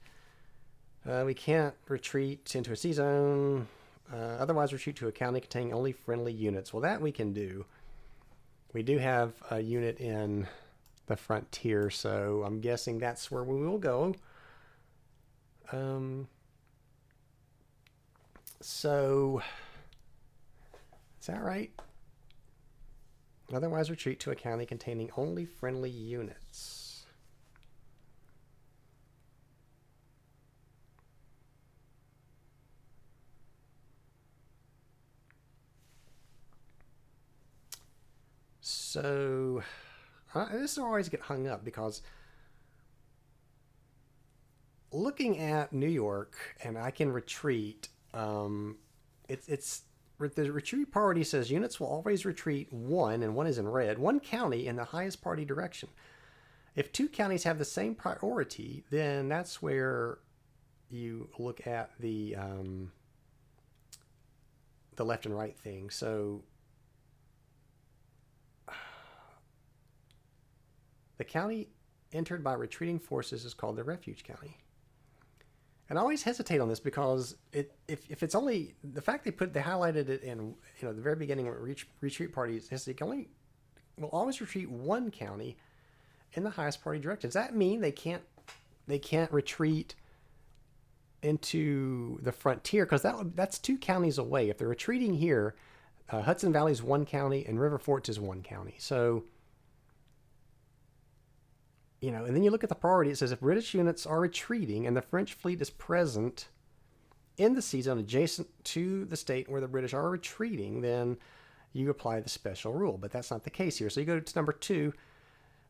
We can't retreat into a sea zone. Otherwise, retreat to a county containing only friendly units. Well, that we can do. We do have a unit in the frontier, so I'm guessing that's where we will go. So, is that right? Otherwise, retreat to a county containing only friendly units. So, this will always get hung up because looking at New York, and I can retreat. It's the retreat party says units will always retreat 1, and 1 is in red, 1 county in the highest party direction. If 2 counties have the same priority, then that's where you look at the left and right thing. So the county entered by retreating forces is called the refuge county. And I always hesitate on this because if it's only the fact they highlighted it in the very beginning of retreat parties is they will always retreat 1 county in the highest party direction. Does that mean they can't retreat into the frontier? Because that's 2 counties away. If they're retreating here, Hudson Valley is 1 county and River Forts is 1 county. So and then you look at the priority. It says if British units are retreating and the French fleet is present in the sea zone adjacent to the state where the British are retreating, then you apply the special rule. But that's not the case here. So you go to number 2,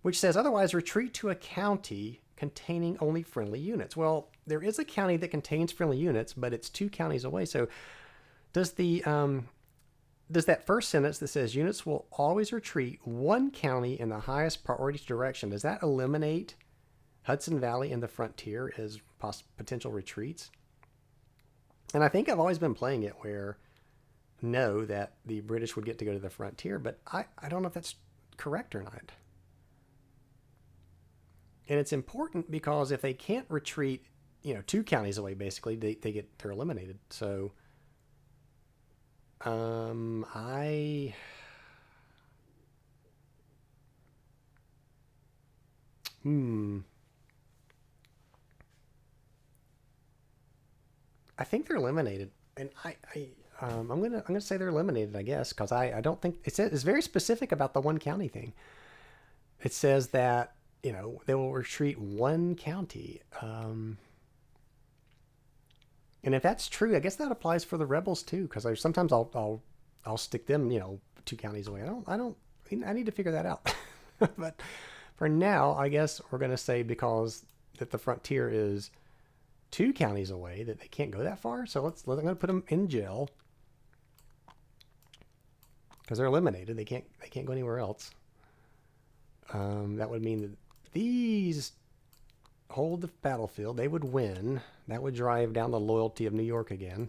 which says otherwise retreat to a county containing only friendly units. Well, there is a county that contains friendly units, but it's 2 counties away. So does that first sentence that says units will always retreat 1 county in the highest priority direction, does that eliminate Hudson Valley and the frontier as potential retreats? And I think I've always been playing it where that the British would get to go to the frontier, but I don't know if that's correct or not. And it's important because if they can't retreat, 2 counties away, basically, they're eliminated. So I think they're eliminated, and I'm gonna say they're eliminated, I guess, because I don't think it's very specific about the 1 county thing. It says that they will retreat 1 county. And if that's true, I guess that applies for the rebels too, because sometimes I'll stick them, 2 counties away. I need to figure that out. But for now, I guess we're going to say because that the frontier is 2 counties away that they can't go that far. So I'm going to put them in jail because they're eliminated. They can't go anywhere else. That would mean that these hold the battlefield. They would win. That would drive down the loyalty of New York again.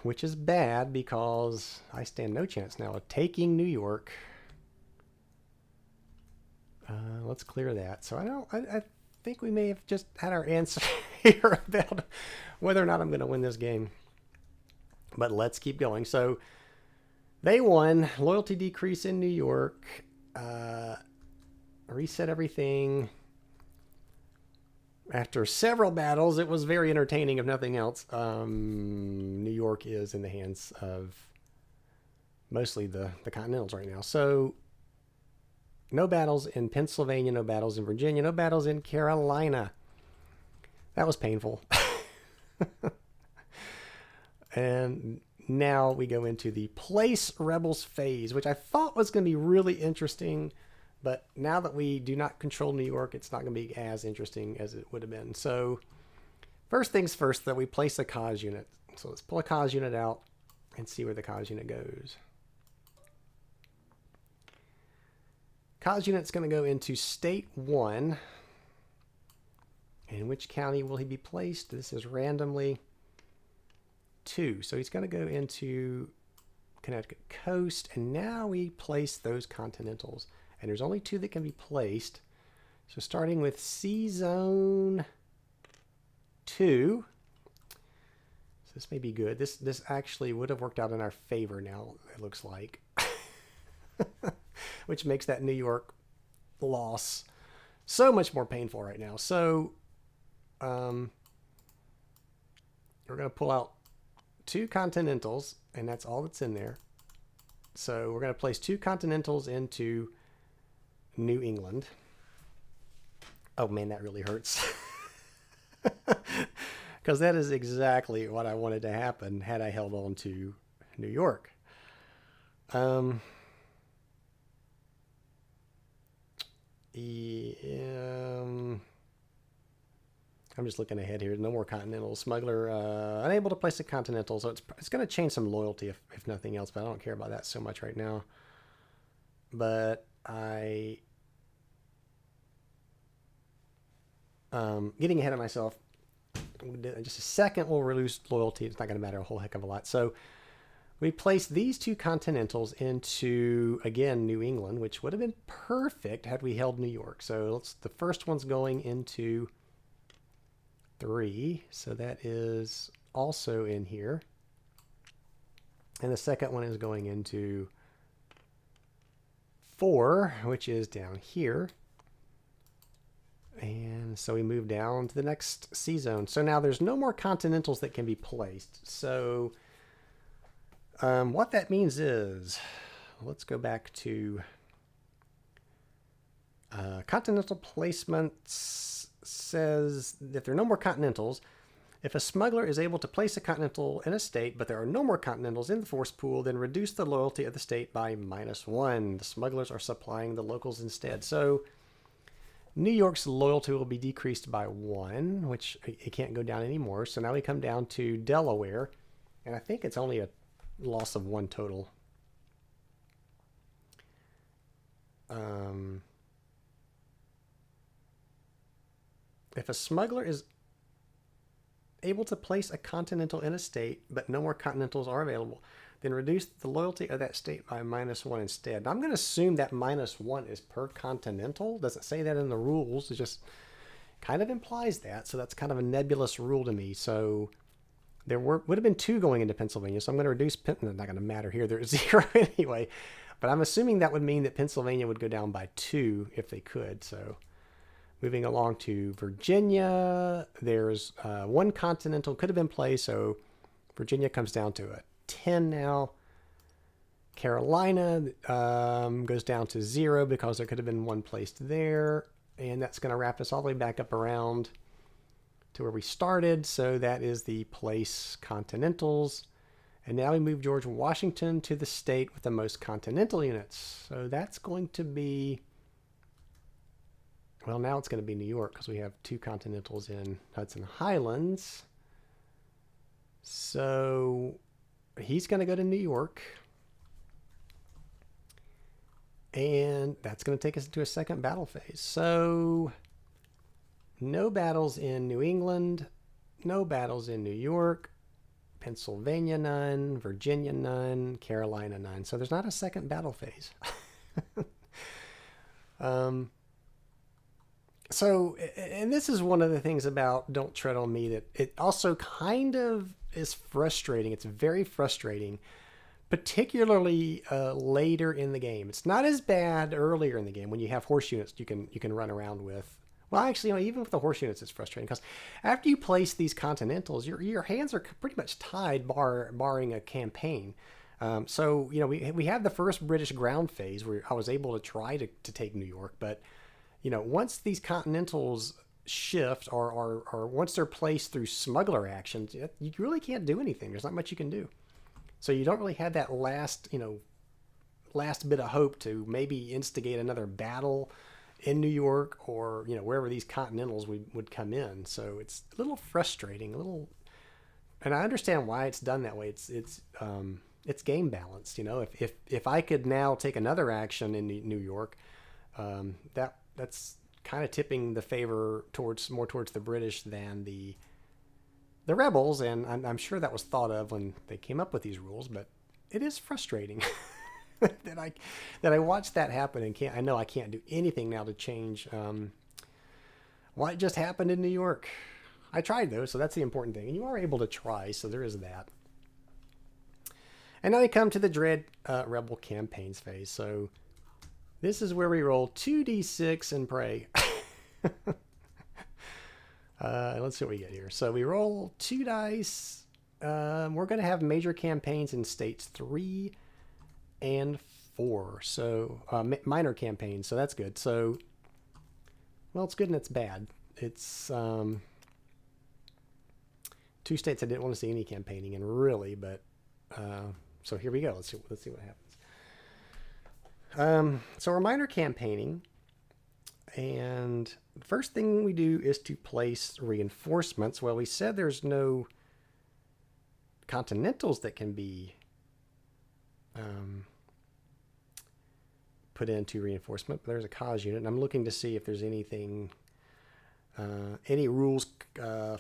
Which is bad because I stand no chance now of taking New York. Let's clear that. So I think we may have just had our answer here about whether or not I'm going to win this game. But let's keep going. So they won. Loyalty decrease in New York. Reset everything. After several battles, it was very entertaining, if nothing else. New York is in the hands of mostly the Continentals right now. So no battles in Pennsylvania, no battles in Virginia, no battles in Carolina. That was painful. And now we go into the Place Rebels phase, which I thought was going to be really interesting. But now that we do not control New York, it's not going to be as interesting as it would have been. So first things first, that we place a cause unit. So let's pull a cause unit out and see where the cause unit goes. Cause unit's going to go into State 1. In which county will he be placed? This is randomly 2. So he's going to go into Connecticut Coast. And now we place those Continentals. And there's only 2 that can be placed. So starting with C Zone 2. So this may be good. This actually would have worked out in our favor now, it looks like. Which makes that New York loss so much more painful right now. So we're going to pull out 2 Continentals, and that's all that's in there. So we're going to place 2 Continentals into New England. Oh man, that really hurts. Because that is exactly what I wanted to happen had I held on to New York. I'm just looking ahead here. No more Continentals. Smuggler unable to place a Continental, so it's going to change some loyalty if nothing else, but I don't care about that so much right now. But getting ahead of myself. Just a second, we'll reduce loyalty. It's not going to matter a whole heck of a lot. So we placed these 2 Continentals into, again, New England, which would have been perfect had we held New York. So the first one's going into 3. So that is also in here. And the second one is going into 4, which is down here. And so we move down to the next C zone. So now there's no more Continentals that can be placed. So what that means is, let's go back to Continental placements. Says that there are no more Continentals. If a smuggler is able to place a Continental in a state, but there are no more Continentals in the force pool, then reduce the loyalty of the state by -1. The smugglers are supplying the locals instead. So New York's loyalty will be decreased by 1, which it can't go down anymore. So now we come down to Delaware, and I think it's only a loss of 1 total. If a smuggler is able to place a Continental in a state, but no more Continentals are available, then reduce the loyalty of that state by -1 instead. Now, I'm going to assume that -1 is per Continental. Doesn't say that in the rules. It just kind of implies that. So that's kind of a nebulous rule to me. So there would have been 2 going into Pennsylvania. So I'm going to reduce, not going to matter here. There's 0 anyway. But I'm assuming that would mean that Pennsylvania would go down by 2 if they could. So moving along to Virginia, there's 1 Continental could have been placed. So Virginia comes down to a 10 now. Carolina goes down to 0 because there could have been 1 placed there. And that's going to wrap us all the way back up around to where we started. So that is the place Continentals. And now we move George Washington to the state with the most Continental units. So that's going to be, well, now it's going to be New York because we have 2 Continentals in Hudson Highlands. So he's going to go to New York. And that's going to take us into a second battle phase. So no battles in New England, no battles in New York, Pennsylvania none, Virginia none, Carolina none. So there's not a second battle phase. So, and this is one of the things about Don't Tread on Me that it also kind of is frustrating. It's very frustrating, particularly later in the game. It's not as bad earlier in the game when you have horse units you can run around with. Well, actually, even with the horse units, it's frustrating because after you place these Continentals, your hands are pretty much tied, barring a campaign. So we have the first British ground phase where I was able to try to take New York, but once these Continentals shift or once they're placed through smuggler actions, you really can't do anything. There's not much you can do. So you don't really have that last bit of hope to maybe instigate another battle in New York or wherever these Continentals would come in. So it's a little frustrating, and I understand why it's done that way. It's game balanced. If I could now take another action in New York, that's kind of tipping the favor more towards the British than the rebels, and I'm sure that was thought of when they came up with these rules. But it is frustrating that I watched that happen and I know I can't do anything now to change what just happened in New York. I tried though, so that's the important thing, and you are able to try, so there is that. And now we come to the dread rebel campaigns phase. So this is where we roll 2d6 and pray. Let's see what we get here. So we roll 2 dice. We're going to have major campaigns in states 3 and 4. So minor campaigns. So that's good. So, well, it's good and it's bad. It's 2 states I didn't want to see any campaigning in, really, but so here we go. Let's see what happens. So we're minor campaigning, and the first thing we do is to place reinforcements. Well, we said there's no Continentals that can be put into reinforcement, but there's a cause unit, and I'm looking to see if there's anything, any rules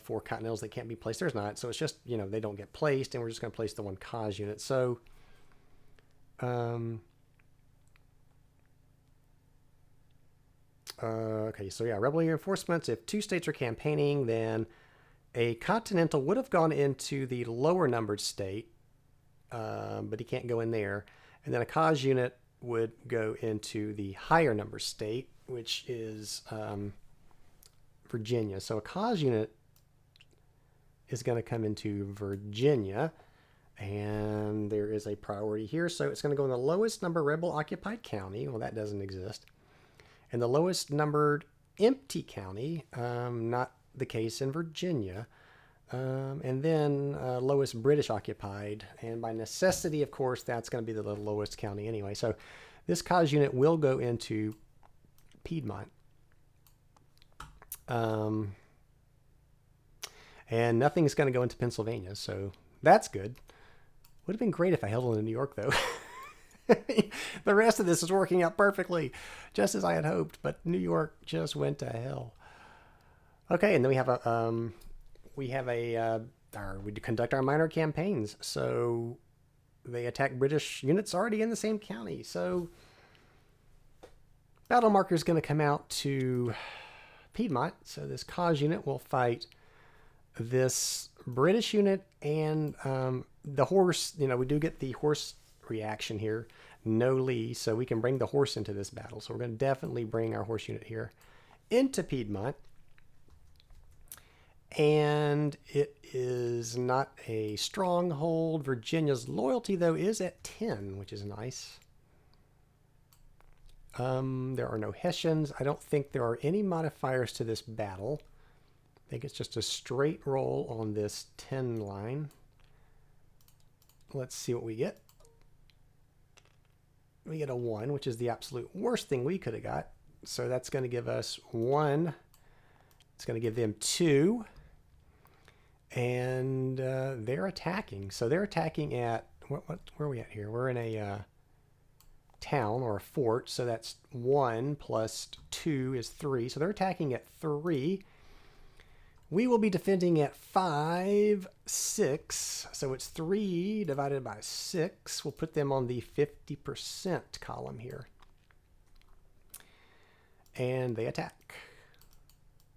for Continentals that can't be placed. There's not, so it's just, they don't get placed, and we're just going to place the one cause unit. So okay, so yeah, rebel reinforcements. If 2 states are campaigning, then a Continental would have gone into the lower numbered state, but he can't go in there. And then a cause unit would go into the higher number state, which is Virginia. So a cause unit is going to come into Virginia, and there is a priority here. So it's going to go in the lowest number rebel occupied county. Well, that doesn't exist. And the lowest numbered empty county, not the case in Virginia. And then lowest British occupied. And by necessity, of course, that's going to be the lowest county anyway. So this cause unit will go into Piedmont. And nothing's going to go into Pennsylvania. So that's good. Would have been great if I held on in New York, though. The rest of this is working out perfectly, just as I had hoped, but New York just went to hell. Okay, and then we conduct our minor campaigns. So they attack British units already in the same county. So battle marker is going to come out to Piedmont. So this cause unit will fight this British unit and the horse. We do get the horse reaction here. No Lee, so we can bring the horse into this battle. So we're going to definitely bring our horse unit here into Piedmont. And it is not a stronghold. Virginia's loyalty, though, is at 10, which is nice. There are no Hessians. I don't think there are any modifiers to this battle. I think it's just a straight roll on this 10 line. Let's see what we get. We get a 1, which is the absolute worst thing we could have got. So that's going to give us 1. It's going to give them 2. And they're attacking. So they're attacking at... where are we at here? We're in a town or a fort. So that's 1 plus 2 is 3. So they're attacking at 3. We will be defending at 5, 6. So it's 3 divided by 6. We'll put them on the 50% column here. And they attack.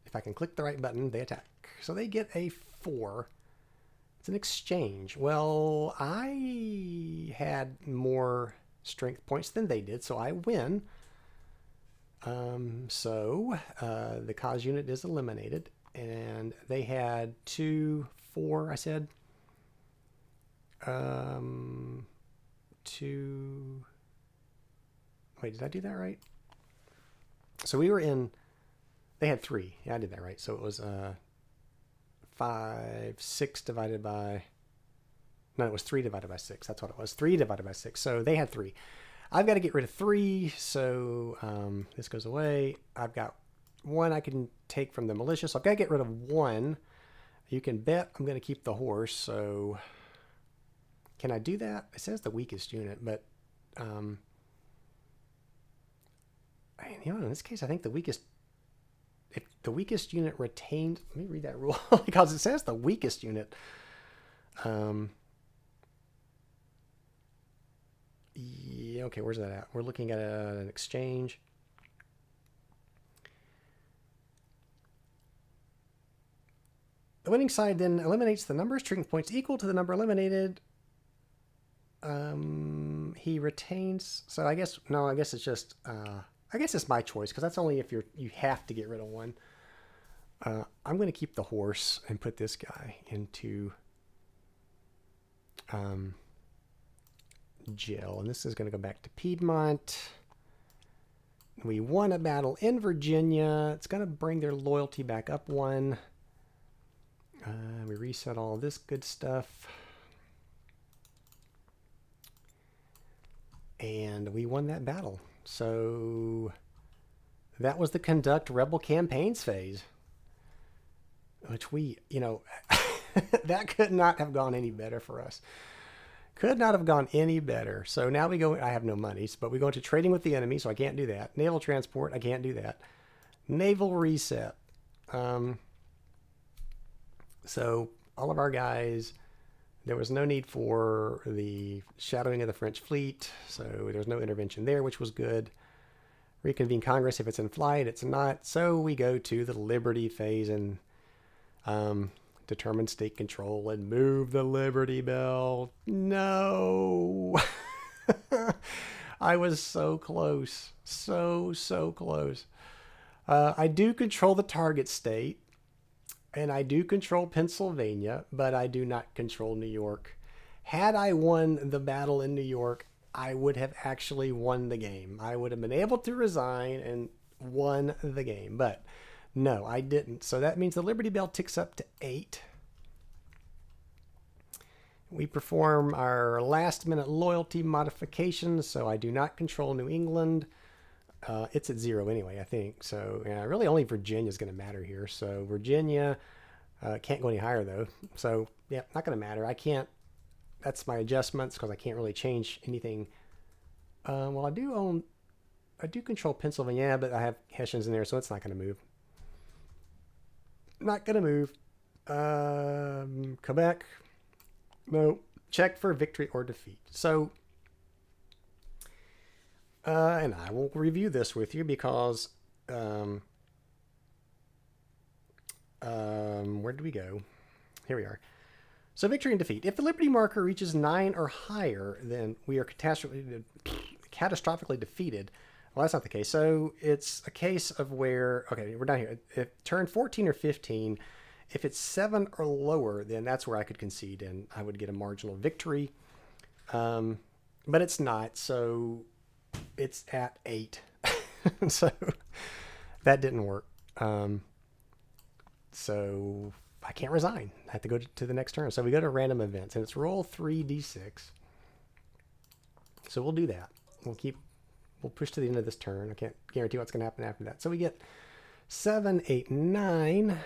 If I can click the right button, they attack. So they get a 4. It's an exchange. Well, I had more strength points than they did, so I win. The cause unit is eliminated, and they had 2, 4, I said. 2... Wait, did I do that right? So we were in... They had 3. Yeah, I did that right. So it was 5, 6 divided by... No, it was 3 divided by 6. That's what it was. 3 divided by 6. So they had 3. I've got to get rid of 3. So this goes away. I've got 1 I can take from the militia. So I've got to get rid of 1. You can bet I'm going to keep the horse. So can I do that? It says the weakest unit, but... in this case, I think the weakest... If the weakest unit retained... Let me read that rule because it says the weakest unit. Yeah, okay, where's that at? We're looking at an exchange. The winning side then eliminates the number of strength points equal to the number eliminated. He retains... So I guess... No, I guess it's just... I guess it's my choice because that's only if you have to get rid of 1. I'm going to keep the horse and put this guy into jail. And this is going to go back to Piedmont. We won a battle in Virginia. It's going to bring their loyalty back up 1. We reset all this good stuff. And we won that battle. So that was the conduct rebel campaigns phase, which we, that could not have gone any better for us. Could not have gone any better. So now we go, I have no monies, but we go into trading with the enemy, so I can't do that. Naval transport, I can't do that. Naval reset. So all of our guys, there was no need for the shadowing of the French fleet, so there was no intervention there, which was good. Reconvene Congress if it's in flight, it's not. So we go to the Liberty phase and determine state control and move the Liberty Bell. No! I was so close. So close. I do control the target state. And I do control Pennsylvania, but I do not control New York. Had I won the battle in New York, I would have actually won the game. I would have been able to resign and won the game. But no, I didn't. So that means the Liberty Bell ticks up to 8. We perform our last minute loyalty modifications. So I do not control New England. It's at 0 anyway, I think. So really only Virginia is going to matter here. So Virginia can't go any higher though. So yeah, not going to matter. I can't. That's my adjustments because I can't really change anything. Well, I do control Pennsylvania, but I have Hessians in there, so it's not going to move. Not going to move. Quebec, no. Check for victory or defeat. So. And I will review this with you because, where did we go? Here we are. So victory and defeat. If the Liberty marker reaches 9 or higher, then we are catastrophically defeated. Well, that's not the case. So it's a case of where, okay, we're down here. If turn 14 or 15, if it's 7 or lower, then that's where I could concede and I would get a marginal victory. But it's not. So it's at 8. So that didn't work. So I can't resign. I have to go to the next turn. So we go to random events and it's roll 3d6. So we'll do that. We'll push to the end of this turn. I can't guarantee what's going to happen after that. So we get 7, 8, 9.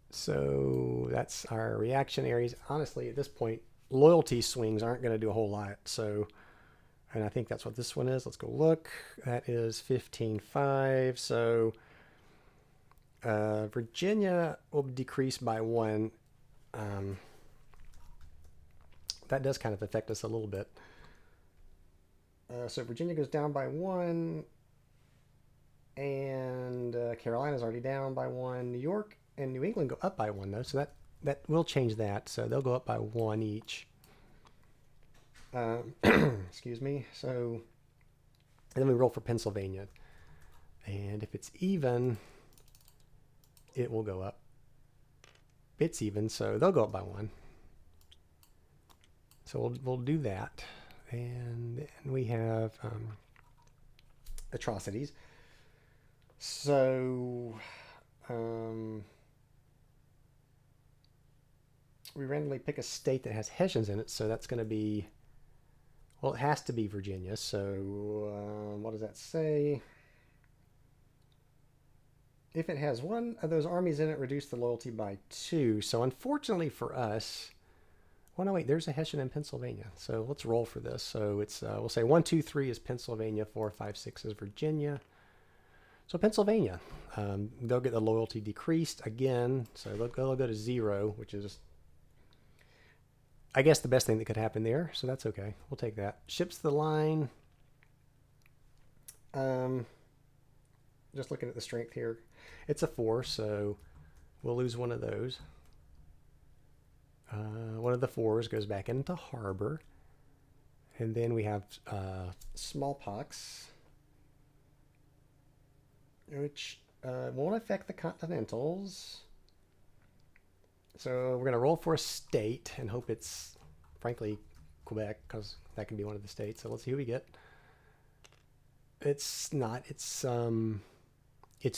So that's our reaction areas. Honestly, at this point, loyalty swings aren't going to do a whole lot. So And I think that's what this one is. Let's go look. That is 15.5. So Virginia will decrease by 1. That does kind of affect us a little bit. So Virginia goes down by 1. And Carolina's already down by 1. New York and New England go up by 1, though. So that will change that. So they'll go up by 1 each. Excuse me. So and then we roll for Pennsylvania. And if it's even, it will go up. It's even, so they'll go up by 1. So we'll do that. And then we have atrocities. So we randomly pick a state that has Hessians in it. So that's going to be, well, it has to be Virginia. So what does that say? If it has one of those armies in it, reduce the loyalty by 2. So unfortunately for us, well, no, wait, there's a Hessian in Pennsylvania. So let's roll for this. So it's, we'll say 1, 2, 3 is Pennsylvania, 4, 5, 6 is Virginia. So Pennsylvania, they'll get the loyalty decreased again. So they'll go to 0, which is, I guess, the best thing that could happen there. So that's okay. We'll take that. Ships to the line. Just looking at the strength here. It's a 4, so we'll lose one of those. One of the 4s goes back into harbor. And then we have smallpox, which won't affect the Continentals. So we're going to roll for a state and hope it's, frankly, Quebec, because that can be one of the states. So let's see who we get. It's not. It's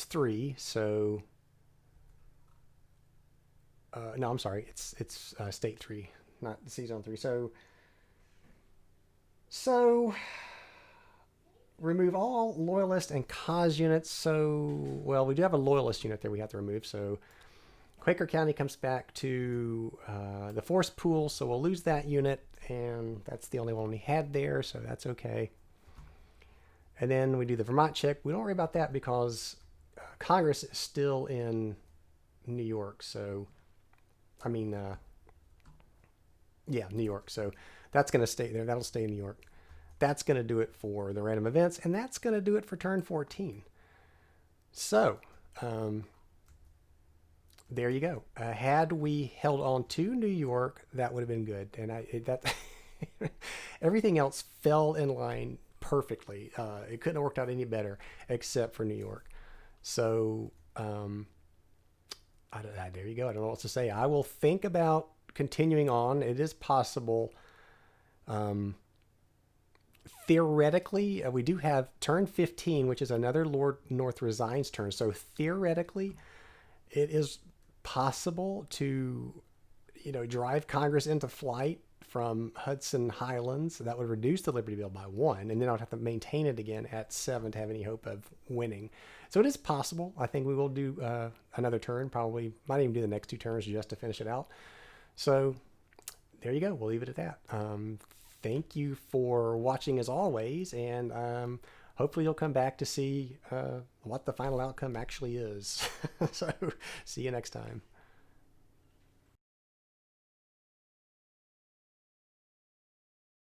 3. So no, I'm sorry. It's state 3, not C zone 3. So remove all loyalist and cause units. So, well, we do have a loyalist unit there we have to remove. So Quaker County comes back to the force pool. So we'll lose that unit, and that's the only one we had there. So that's okay. And then we do the Vermont check. We don't worry about that because Congress is still in New York. So, I mean, yeah, New York. So that's going to stay there. That'll stay in New York. That's going to do it for the random events, and that's going to do it for turn 14. So, there you go. Had we held on to New York, that would have been good. And everything else fell in line perfectly. It couldn't have worked out any better except for New York. So, there you go. I don't know what to say. I will think about continuing on. It is possible. Theoretically, we do have turn 15, which is another Lord North Resigns turn. So theoretically, it is possible to, drive Congress into flight from Hudson Highlands. That would reduce the Liberty Bill by 1, and then I'd have to maintain it again at 7 to have any hope of winning. So it is possible. I think we will do another turn. Probably might even do the next 2 turns just to finish it out. So there you go. We'll leave it at that. Thank you for watching as always, and hopefully you'll come back to see what the final outcome actually is. So see you next time.